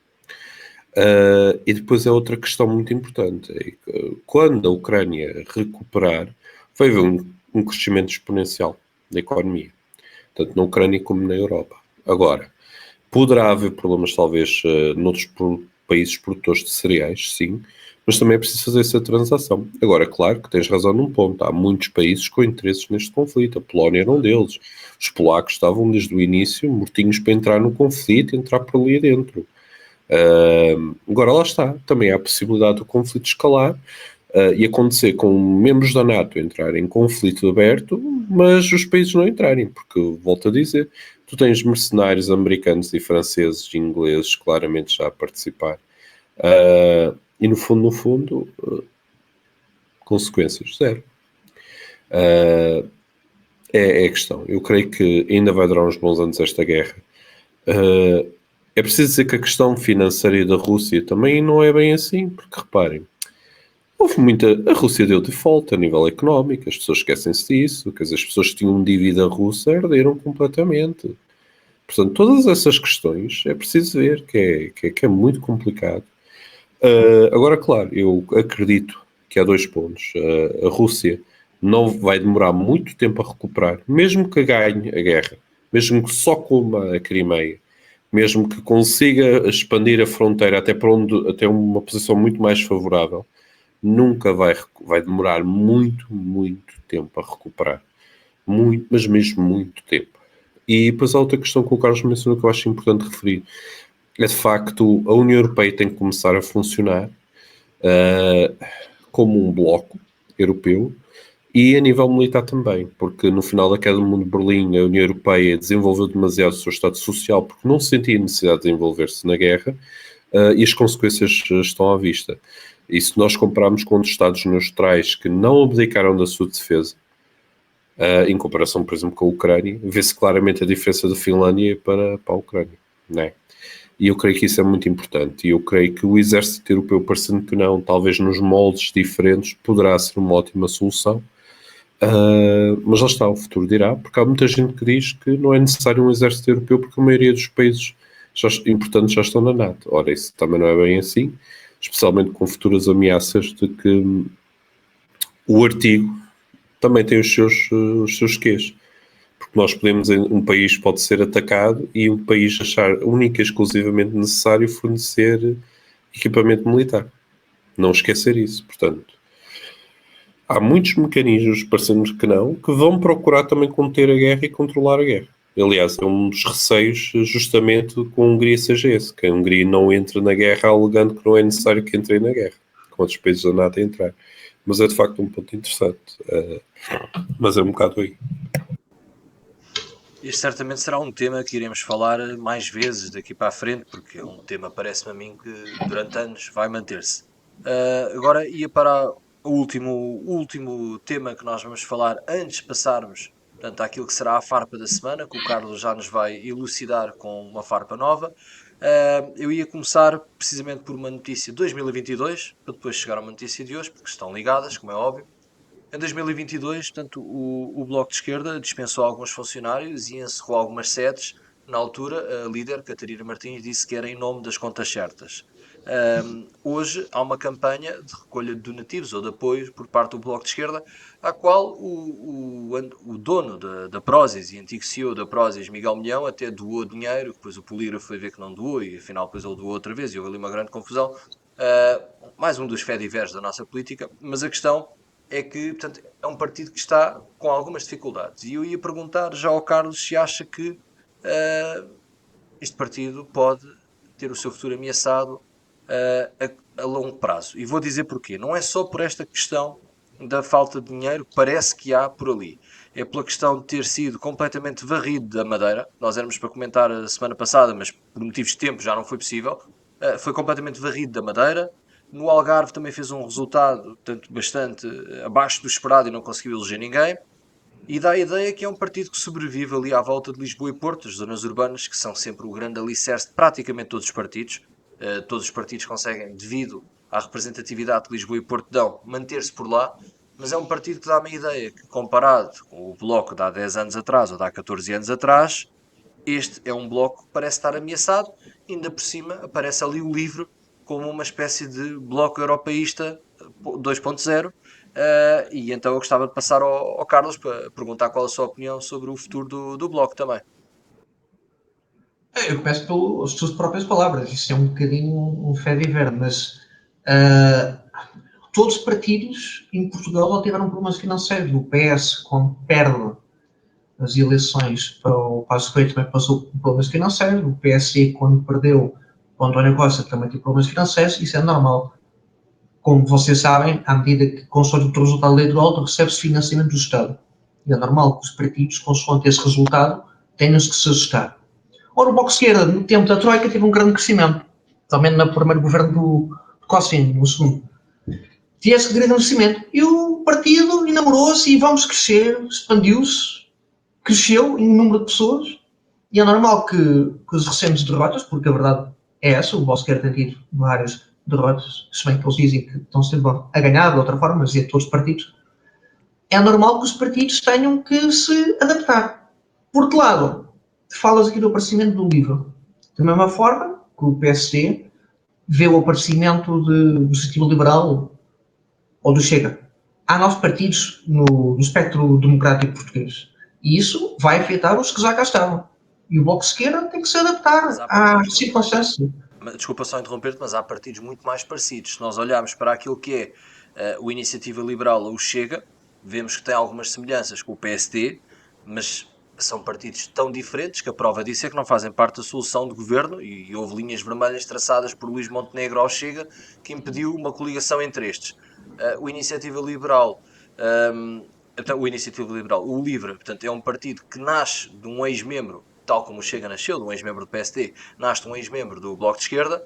E depois é outra questão muito importante, é que quando a Ucrânia recuperar, vai haver um crescimento exponencial da economia, tanto na Ucrânia como na Europa. Agora, poderá haver problemas talvez noutros países produtores de cereais, sim, mas também é preciso fazer essa transação. Agora, claro que tens razão num ponto, há muitos países com interesses neste conflito, a Polónia era um deles, os polacos estavam desde o início mortinhos para entrar no conflito e entrar por ali dentro. Agora lá está, também há a possibilidade do conflito escalar e acontecer com membros da NATO entrarem em conflito aberto, mas os países não entrarem, porque, volto a dizer, tu tens mercenários americanos e franceses e ingleses claramente já a participar. E no fundo, consequências zero. É a questão. Eu creio que ainda vai durar uns bons anos esta guerra. É preciso dizer que a questão financeira da Rússia também não é bem assim, porque reparem, a Rússia deu default a nível económico, as pessoas esquecem-se disso, quer dizer, as pessoas que tinham dívida russa herderam completamente. Portanto, todas essas questões é preciso ver, que é muito complicado. Agora, claro, eu acredito que há dois pontos. A Rússia não vai demorar muito tempo a recuperar, mesmo que ganhe a guerra, mesmo que só coma a Crimeia, mesmo que consiga expandir a fronteira até uma posição muito mais favorável, nunca vai demorar muito, muito tempo a recuperar. Muito, mas mesmo muito tempo. E depois há outra questão que o Carlos mencionou que eu acho importante referir. É de facto, a União Europeia tem que começar a funcionar como um bloco europeu e a nível militar também, porque no final da queda do mundo de Berlim, a União Europeia desenvolveu demasiado o seu Estado Social porque não sentia necessidade de envolver-se na guerra e as consequências estão à vista. E se nós compararmos com outros Estados neutrais que não abdicaram da sua defesa, em comparação, por exemplo, com a Ucrânia, vê-se claramente a diferença da Finlândia para a Ucrânia, não é? E eu creio que isso é muito importante. E eu creio que o exército europeu, parecendo que não, talvez nos moldes diferentes, poderá ser uma ótima solução. Mas lá está, o futuro dirá, porque há muita gente que diz que não é necessário um exército europeu porque a maioria dos países importantes já estão na NATO. Ora, isso também não é bem assim, especialmente com futuras ameaças de que o artigo também tem os seus quês. Porque nós um país pode ser atacado e um país achar única e exclusivamente necessário fornecer equipamento militar. Não esquecer isso, portanto. Há muitos mecanismos, parecendo que não, que vão procurar também conter a guerra e controlar a guerra. Aliás, é um dos receios justamente com a Hungria seja esse, que a Hungria não entre na guerra alegando que não é necessário que entre na guerra, com outros países da NATO a entrar. Mas é de facto um ponto interessante. Mas é um bocado aí. Este certamente será um tema que iremos falar mais vezes daqui para a frente, porque é um tema, parece-me a mim, que durante anos vai manter-se. Agora ia para o último tema que nós vamos falar antes de passarmos, portanto, àquilo que será a farpa da semana, que o Carlos já nos vai elucidar com uma farpa nova. Eu ia começar precisamente por uma notícia de 2022, para depois chegar a uma notícia de hoje, porque estão ligadas, como é óbvio. Em 2022, portanto, o Bloco de Esquerda dispensou alguns funcionários e encerrou algumas sedes. Na altura, a líder, Catarina Martins, disse que era em nome das contas certas. Hoje há uma campanha de recolha de donativos ou de apoios por parte do Bloco de Esquerda, à qual o dono da Prozis e antigo CEO da Prozis, Miguel Milhão, até doou dinheiro, depois o polígrafo foi ver que não doou e afinal depois ele doou outra vez e houve ali uma grande confusão. Mais um dos fediveres da nossa política, mas a questão é que, portanto, é um partido que está com algumas dificuldades. E eu ia perguntar já ao Carlos se acha que este partido pode ter o seu futuro ameaçado a longo prazo. E vou dizer porquê. Não é só por esta questão da falta de dinheiro que parece que há por ali. É pela questão de ter sido completamente varrido da Madeira. Nós éramos para comentar a semana passada, mas por motivos de tempo já não foi possível. Foi completamente varrido da Madeira, No Algarve também fez um resultado, portanto, bastante abaixo do esperado e não conseguiu eleger ninguém. E dá a ideia que é um partido que sobrevive ali à volta de Lisboa e Porto, as zonas urbanas, que são sempre o grande alicerce de praticamente todos os partidos. Todos os partidos conseguem, devido à representatividade que Lisboa e Porto dão, manter-se por lá. Mas é um partido que dá-me a ideia que, comparado com o Bloco de há 10 anos atrás ou de há 14 anos atrás, este é um bloco que parece estar ameaçado. Ainda por cima aparece ali o LIVRE como uma espécie de bloco europeísta 2.0. E então eu gostava de passar ao Carlos para perguntar qual a sua opinião sobre o futuro do bloco também. Eu começo pelas suas próprias palavras. Isso é um bocadinho um fé de inverno, mas uh, todos os partidos em Portugal já tiveram problemas financeiros. O PS, quando perde as eleições para o Passo Coelho, também passou por problemas financeiros. O PSD, quando perdeu para o António Costa, também teve problemas financeiros. Isso é normal. Como vocês sabem, à medida que consoante o resultado eleitoral, recebe-se financiamento do Estado. E é normal que os partidos, consoante esse resultado, tenham-se que se ajustar. Ora, o Bloco de Esquerda, no tempo da Troika, teve um grande crescimento. Também no primeiro governo do Cossín, no segundo. Tinha esse grande crescimento. E o partido enamorou-se e vamos crescer, expandiu-se, cresceu em número de pessoas. E é normal que os recentes derrotas, porque a verdade é essa, o Bloco de Esquerda tem tido várias derrotas, se bem que eles dizem que estão sempre a ganhar de outra forma, mas é todos os partidos. É normal que os partidos tenham que se adaptar. Por outro lado, falas aqui do aparecimento do livro. Da mesma forma que o PSD vê o aparecimento do Iniciativa Liberal ou do Chega. Há novos partidos no espectro democrático português. E isso vai afetar os que já cá estavam. E o Bloco de Esquerda tem que se adaptar às circunstâncias. Desculpa só interromper-te, mas há partidos muito mais parecidos. Se nós olharmos para aquilo que é o Iniciativa Liberal ou o Chega, vemos que tem algumas semelhanças com o PSD, mas são partidos tão diferentes que a prova disso é que não fazem parte da solução de governo e houve linhas vermelhas traçadas por Luís Montenegro ao Chega que impediu uma coligação entre estes. O Iniciativa Liberal, o LIVRE, portanto, é um partido que nasce de um ex-membro, tal como o Chega nasceu, de um ex-membro do PSD, nasce de um ex-membro do Bloco de Esquerda,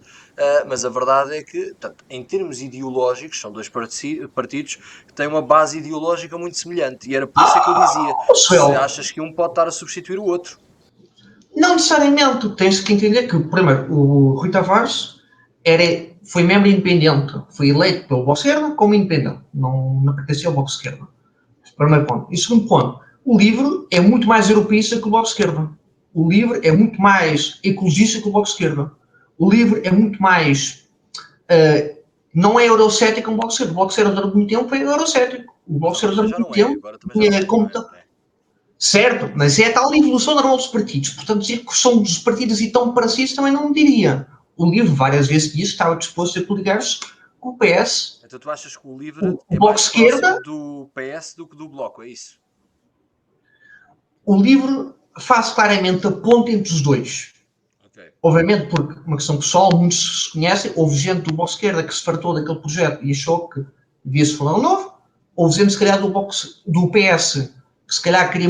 mas a verdade é que, portanto, em termos ideológicos, são dois partidos que têm uma base ideológica muito semelhante, e era por isso que eu dizia, se achas que um pode estar a substituir o outro. Não necessariamente, tens que entender que, primeiro, o Rui Tavares foi membro independente, foi eleito pelo Bloco de Esquerda como independente, não pertencia ao Bloco de Esquerda. Primeiro ponto. E segundo ponto, o LIVRE é muito mais europeísta que o Bloco de Esquerda. O LIVRE é muito mais ecologista que o Bloco de Esquerda. O LIVRE é muito mais... não é eurocético como o Bloco de Esquerda. O Bloco de Esquerda durante muito tempo foi eurocético. O Bloco de Esquerda durante muito tempo... Certo, mas é a tal evolução normal dos partidos. Portanto, dizer que são dos partidos e tão parecidos também não diria. O LIVRE várias vezes disse que estava disposto a coligar-se com o PS. Então tu achas que o LIVRE é mais próximo do PS do que do Bloco, é isso? O LIVRE faz claramente a ponte entre os dois. Okay. Obviamente, porque uma questão pessoal, muitos se conhecem, houve gente do Bloco de Esquerda que se fartou daquele projeto e achou que devia-se fundar um novo, houve gente, se calhar, do PS, que se calhar queria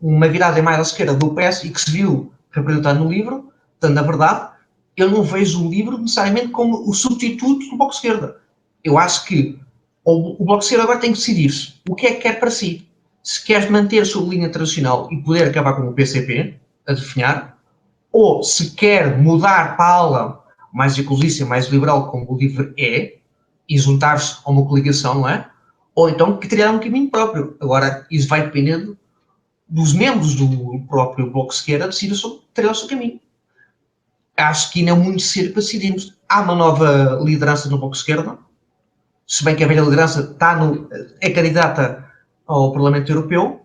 uma virada mais à esquerda do PS e que se viu representado no LIVRE. Portanto, na verdade, eu não vejo o LIVRE necessariamente como o substituto do Bloco de Esquerda. Eu acho que o Bloco de Esquerda agora tem que decidir-se o que é que quer para si. Se quer manter a sua linha tradicional e poder acabar com o PCP, a definhar, ou se quer mudar para a ala mais ecologista, mais liberal, como o LIVRE é, e juntar-se a uma coligação, não é? Ou então que criar um caminho próprio. Agora, isso vai depender dos membros do próprio Bloco de Esquerda decidir sobre trilhar o seu caminho. Acho que ainda é muito cedo para decidirmos. Há uma nova liderança no Bloco de Esquerda, se bem que a velha liderança é candidata ao Parlamento Europeu,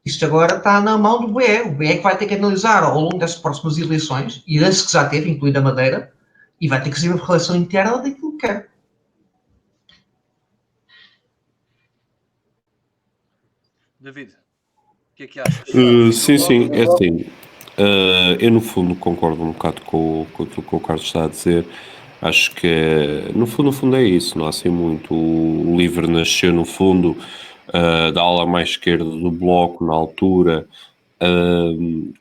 isto agora está na mão do BE. O BE que vai ter que analisar ao longo das próximas eleições, e das que já teve, incluindo a Madeira, e vai ter que fazer uma relação interna daquilo que quer. David, o que é que achas? Sim, é assim. Eu, no fundo, concordo um bocado com aquilo que o Carlos está a dizer. Acho que, no fundo é isso, não há assim muito. O LIVRE nasceu, no fundo, da ala mais esquerda do Bloco, na altura,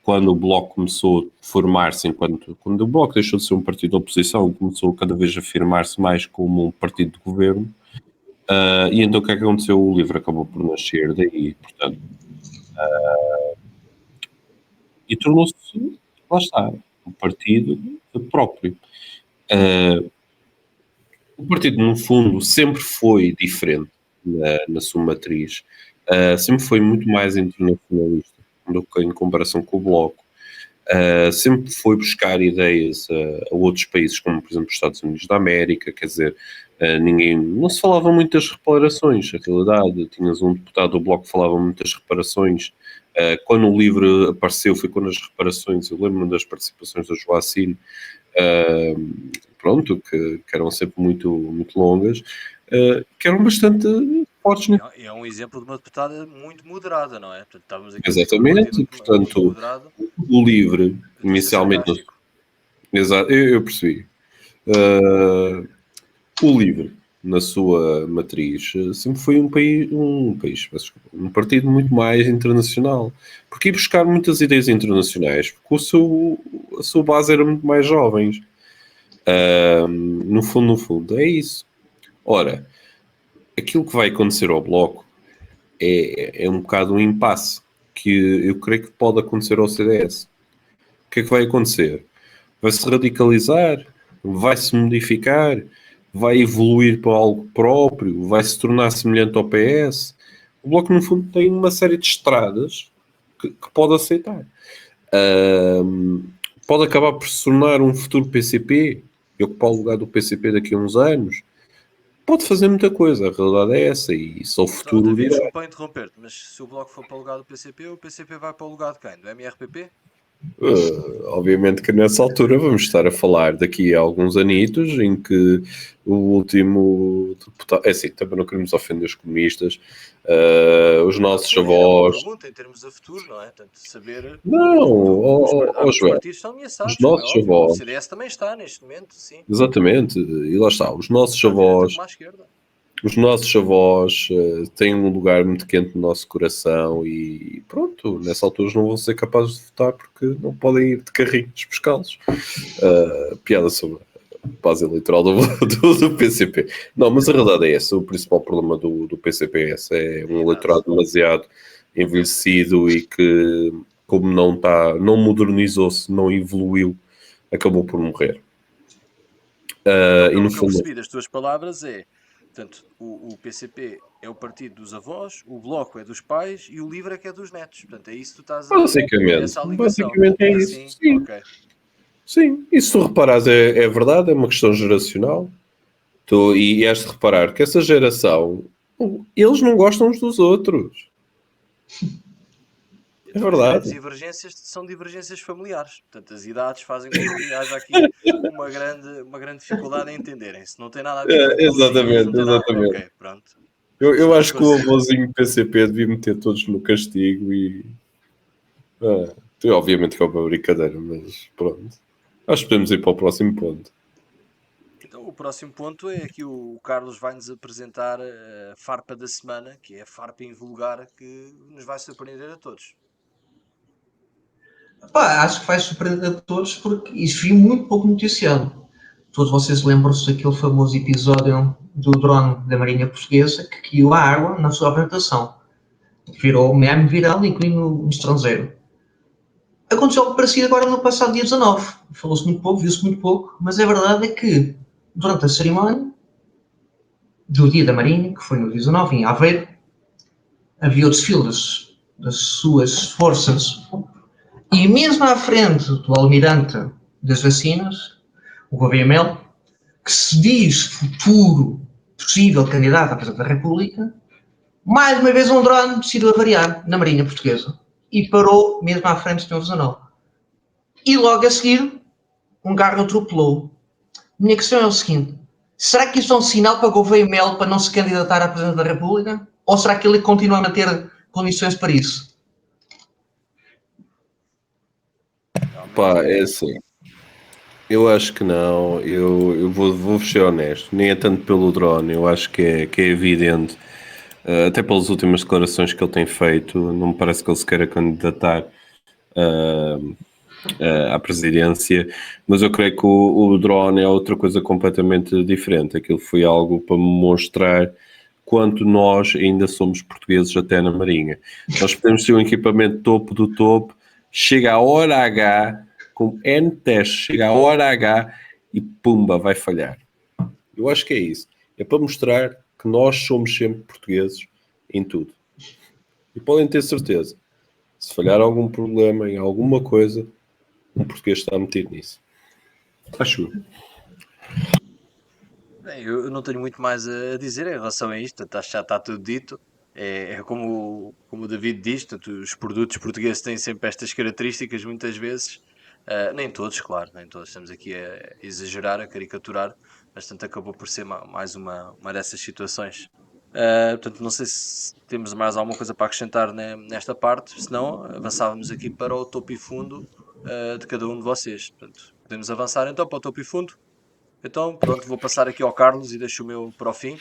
Quando o Bloco começou a formar-se quando o Bloco deixou de ser um partido de oposição, começou cada vez a afirmar-se mais como um partido de governo, e então o que é que aconteceu? O LIVRE acabou por nascer daí, portanto, e tornou-se, lá está, um partido próprio. O partido, no fundo, sempre foi diferente na sua matriz, sempre foi muito mais internacionalista do que em comparação com o Bloco. Sempre foi buscar ideias a outros países, como por exemplo os Estados Unidos da América, quer dizer, não se falava muito das reparações, a realidade, tinhas um deputado do Bloco que falava muito das reparações, quando o LIVRE apareceu foi quando as reparações, eu lembro-me das participações da Joacine, pronto, que eram sempre muito, muito longas, que eram bastante fortes. É um exemplo de uma deputada muito moderada, não é? Portanto, estávamos aqui Exatamente, muito portanto, moderado. o LIVRE, inicialmente, exato, eu percebi. O LIVRE, na sua matriz, sempre foi um partido muito mais internacional, porque ia buscar muitas ideias internacionais, porque a sua base era muito mais jovens. No fundo, é isso. Ora, aquilo que vai acontecer ao Bloco é um bocado um impasse que eu creio que pode acontecer ao CDS. O que é que vai acontecer? Vai-se radicalizar? Vai-se modificar? Vai evoluir para algo próprio? Vai se tornar semelhante ao PS? O Bloco, no fundo, tem uma série de estradas que pode aceitar. Pode acabar por se tornar um futuro PCP e ocupar o lugar do PCP daqui a uns anos. Pode fazer muita coisa, a realidade é essa, e só o futuro dirá. Desculpa interromper-te, mas se o Bloco for para o lugar do PCP, o PCP vai para o lugar de quem? Do MRPP? Obviamente que nessa altura vamos estar a falar daqui a alguns anitos em que o último deputado, é assim, também não queremos ofender os comunistas, os nossos avós. É uma pergunta em termos de futuro, não é? Portanto, saber. Não, os partidos estão ameaçados. Os nossos avós. O CDS também está neste momento, sim. Exatamente, e lá está, os nossos avós. Os nossos avós têm um lugar muito quente no nosso coração e pronto, nessa altura não vão ser capazes de votar porque não podem ir de carrinhos pescá-los. Piada sobre a base eleitoral do PCP. Não, mas a realidade é essa. O principal problema do PCP é esse. É um eleitorado demasiado envelhecido e que, como não modernizou-se, não evoluiu, acabou por morrer. E no fundo, o que eu percebi das tuas palavras é: portanto, o PCP é o partido dos avós, o Bloco é dos pais e o LIVRE é que é dos netos. Portanto, é isso que tu estás a dizer. Basicamente é isso. Assim? Sim. Okay. Sim, e se tu reparares, é verdade, é uma questão geracional. E has de reparar que essa geração, eles não gostam uns dos outros. É verdade. As divergências são divergências familiares. Portanto, as idades fazem com que haja aqui uma grande dificuldade em entenderem-se. Não tem nada a ver com exatamente. Ok, pronto. Eu acho que o avôzinho PCP devia meter todos no castigo e... obviamente que é uma brincadeira, mas pronto. Acho que podemos ir para o próximo ponto. Então, o próximo ponto é que o Carlos vai-nos apresentar a farpa da semana, que é a farpa invulgar que nos vai surpreender a todos. Acho que vai surpreender a todos porque isso vi muito pouco noticiado. Todos vocês lembram-se daquele famoso episódio do drone da Marinha Portuguesa que caiu à água na sua apresentação. Virou meme viral, incluindo no estrangeiro. Aconteceu algo parecido agora no passado dia 19. Falou-se muito pouco, viu-se muito pouco, mas a verdade é que durante a cerimónia do Dia da Marinha, que foi no dia 19, em Aveiro, havia o desfile das suas forças. E mesmo à frente do almirante das vacinas, o Gouveia Melo, que se diz futuro possível candidato à presidente da República, mais uma vez um drone decidiu avariar na Marinha Portuguesa e parou mesmo à frente do Sr. 19. E logo a seguir, um carro atropelou. Minha questão é o seguinte: será que isto é um sinal para Gouveia Melo para não se candidatar à presidente da República? Ou será que ele continua a manter condições para isso? É assim. Eu acho que não. Eu vou ser honesto. Nem é tanto pelo drone. Eu acho que é evidente. Até pelas últimas declarações que ele tem feito, não me parece que ele se queira candidatar à presidência, mas eu creio que o drone é outra coisa completamente diferente. Aquilo foi algo para me mostrar quanto nós ainda somos portugueses até na Marinha. Nós podemos ter um equipamento topo do topo, chega a hora H, com N testes, chega a hora H e pumba, vai falhar. Eu acho que é isso. É para mostrar que nós somos sempre portugueses em tudo. E podem ter certeza, se falhar algum problema em alguma coisa, um português está metido nisso. Acho eu. Bem, eu não tenho muito mais a dizer em relação a isto, portanto, acho que já está tudo dito. É como o David diz, portanto, os produtos portugueses têm sempre estas características, muitas vezes, nem todos, claro, nem todos, estamos aqui a exagerar, a caricaturar, mas portanto, acabou por ser mais uma dessas situações. Portanto, não sei se temos mais alguma coisa para acrescentar nesta parte, senão avançávamos aqui para o topo e fundo de cada um de vocês. Portanto, podemos avançar então para o topo e fundo. Então, pronto, vou passar aqui ao Carlos e deixo o meu para o fim.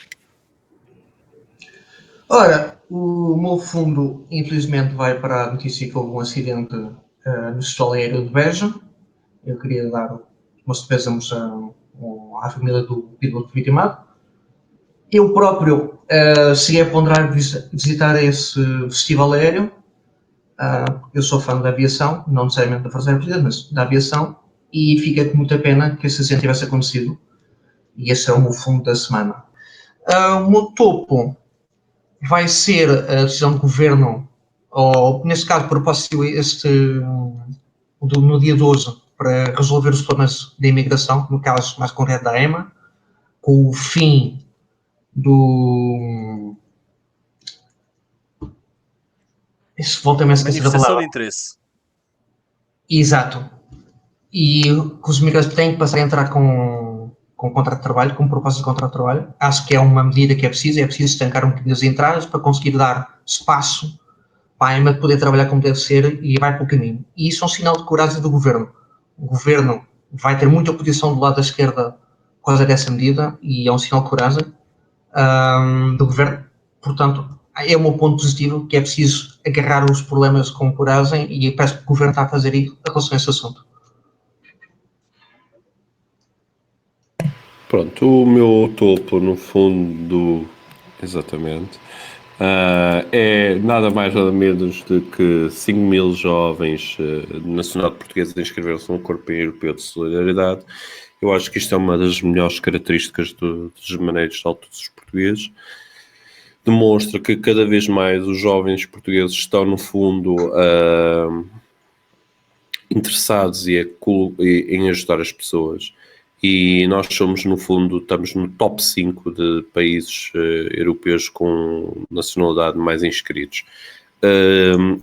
Ora, o meu fundo, infelizmente, vai para a notícia que houve um acidente no Sistema Aéreo de Beja. Eu queria dar os meus pésamos à família do piloto vitimado. Eu próprio cheguei a ponderar visitar esse festival aéreo. Eu sou fã da aviação, não necessariamente da Força Aérea, mas da aviação, e fica com muita pena que esse acidente tivesse acontecido. E esse é o meu fundo da semana. O meu topo vai ser a decisão do governo, ou neste caso, propósito no dia 12, para resolver os problemas da imigração, no caso mais concreto da EMA, com o fim do. Isso volta-me a esquecer da Manifestação palavra. de interesse. Exato. E que os imigrantes têm que passar a entrar com contrato de trabalho, com proposta de contrato de trabalho. Acho que é uma medida que é preciso estancar um bocadinho as entradas para conseguir dar espaço para a EMA poder trabalhar como deve ser e vai pelo caminho. E isso é um sinal de coragem do governo. O governo vai ter muita oposição do lado da esquerda por causa dessa medida e é um sinal de coragem do governo. Portanto, é o meu ponto positivo, que é preciso agarrar os problemas com coragem e parece que o governo está a fazer isso em relação a esse assunto. Pronto, o meu topo, no fundo, exatamente, é nada mais nada menos do que 5 mil jovens da nacionalidade portuguesa inscreveram-se no Corpo Europeu de Solidariedade. Eu acho que isto é uma das melhores características dos maneiros de alto dos portugueses. Demonstra que cada vez mais os jovens portugueses estão, no fundo, interessados em ajudar as pessoas. E nós somos, no fundo, estamos no top 5 de países europeus com nacionalidade mais inscritos.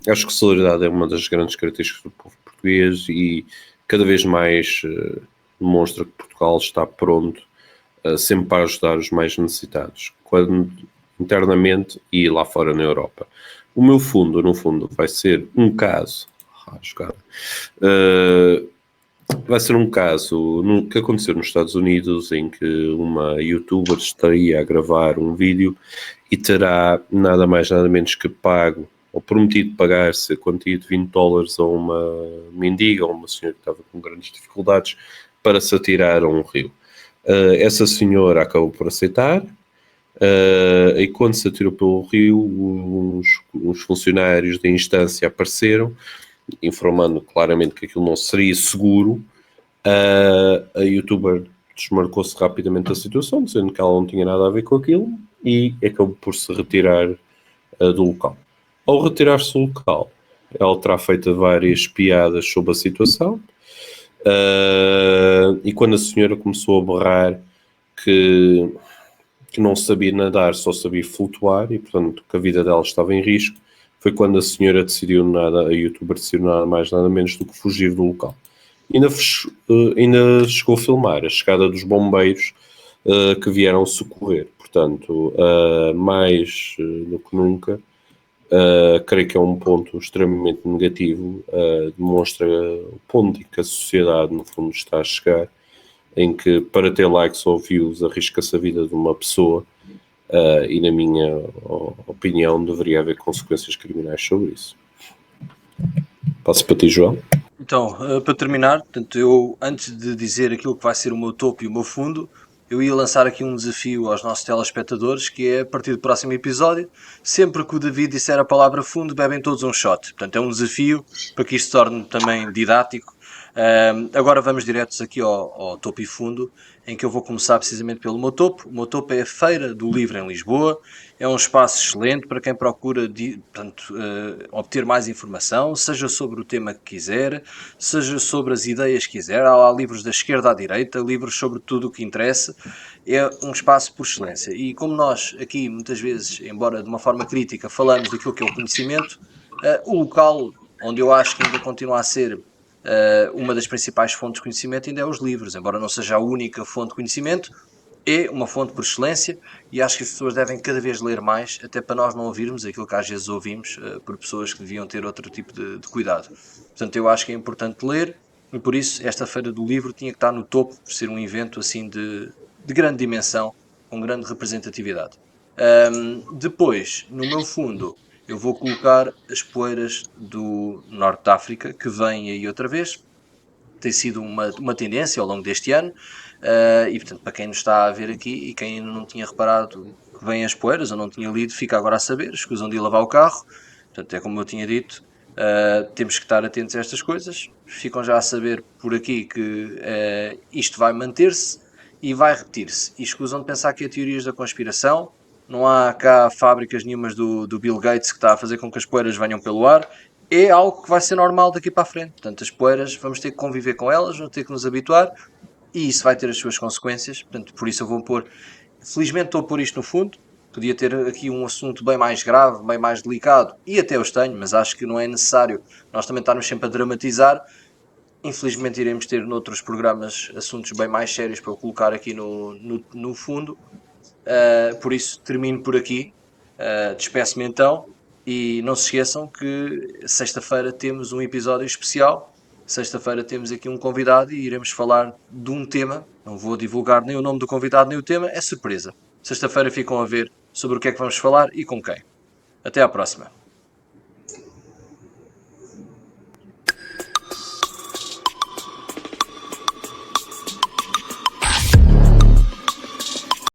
Acho que solidariedade é uma das grandes características do povo português e cada vez mais demonstra que Portugal está pronto sempre para ajudar os mais necessitados, internamente e lá fora na Europa. O meu fundo, no fundo, vai ser um caso... vai ser um caso que aconteceu nos Estados Unidos em que uma youtuber estaria a gravar um vídeo e terá nada mais nada menos que pago ou prometido pagar-se a quantia de $20 a uma mendiga ou uma senhora que estava com grandes dificuldades para se atirar a um rio. Essa senhora acabou por aceitar e quando se atirou pelo rio uns funcionários da instância apareceram informando claramente que aquilo não seria seguro. A youtuber desmarcou-se rapidamente da situação, dizendo que ela não tinha nada a ver com aquilo e acabou por se retirar do local. Ao retirar-se do local, ela terá feito várias piadas sobre a situação e quando a senhora começou a berrar que não sabia nadar, só sabia flutuar e, portanto, que a vida dela estava em risco, foi quando a senhora a youtuber decidiu nada mais nada menos do que fugir do local. Ainda chegou a filmar a chegada dos bombeiros que vieram socorrer. Portanto, mais do que nunca, creio que é um ponto extremamente negativo, demonstra o ponto em que a sociedade, no fundo, está a chegar, em que para ter likes ou views arrisca-se a vida de uma pessoa, e na minha opinião deveria haver consequências criminais sobre isso. Passo para ti, João. Então, para terminar, portanto, eu, antes de dizer aquilo que vai ser o meu topo e o meu fundo, eu ia lançar aqui um desafio aos nossos telespectadores, que é, a partir do próximo episódio, sempre que o David disser a palavra fundo, bebem todos um shot. Portanto, é um desafio para que isto se torne também didático. Agora vamos diretos aqui ao topo e fundo, em que eu vou começar precisamente pelo meu topo. O meu topo é a Feira do Livro em Lisboa. É um espaço excelente para quem procura obter mais informação, seja sobre o tema que quiser, seja sobre as ideias que quiser. Há lá livros da esquerda à direita, livros sobre tudo o que interessa. É um espaço por excelência. E como nós aqui, muitas vezes, embora de uma forma crítica, falamos daquilo que é o conhecimento, o local onde eu acho que ainda continua a ser uma das principais fontes de conhecimento ainda é os livros, embora não seja a única fonte de conhecimento, é uma fonte por excelência e acho que as pessoas devem cada vez ler mais, até para nós não ouvirmos aquilo que às vezes ouvimos por pessoas que deviam ter outro tipo de cuidado. Portanto, eu acho que é importante ler e por isso esta Feira do Livro tinha que estar no topo, por ser um evento assim de grande dimensão, com grande representatividade. Depois, no meu fundo, eu vou colocar as poeiras do Norte de África, que vêm aí outra vez. Tem sido uma tendência ao longo deste ano, e portanto, para quem nos está a ver aqui e quem ainda não tinha reparado que vêm as poeiras ou não tinha lido, fica agora a saber, escusam de ir lavar o carro. Portanto, é como eu tinha dito, temos que estar atentos a estas coisas. Ficam já a saber por aqui que isto vai manter-se e vai repetir-se. E escusam de pensar que é teorias da conspiração. Não há cá fábricas nenhumas do Bill Gates que está a fazer com que as poeiras venham pelo ar. É algo que vai ser normal daqui para a frente. Portanto, as poeiras, vamos ter que conviver com elas, vamos ter que nos habituar e isso vai ter as suas consequências. Portanto, por isso eu vou pôr, felizmente estou a pôr isto no fundo. Podia ter aqui um assunto bem mais grave, bem mais delicado, e até os tenho, mas acho que não é necessário nós também estarmos sempre a dramatizar. Infelizmente iremos ter noutros programas assuntos bem mais sérios para eu colocar aqui no fundo. Por isso termino por aqui. Despeço-me então. E não se esqueçam que sexta-feira temos um episódio especial. Sexta-feira temos aqui um convidado e iremos falar de um tema. Não vou divulgar nem o nome do convidado nem o tema, é surpresa. Sexta-feira ficam a ver sobre o que é que vamos falar e com quem. Até à próxima.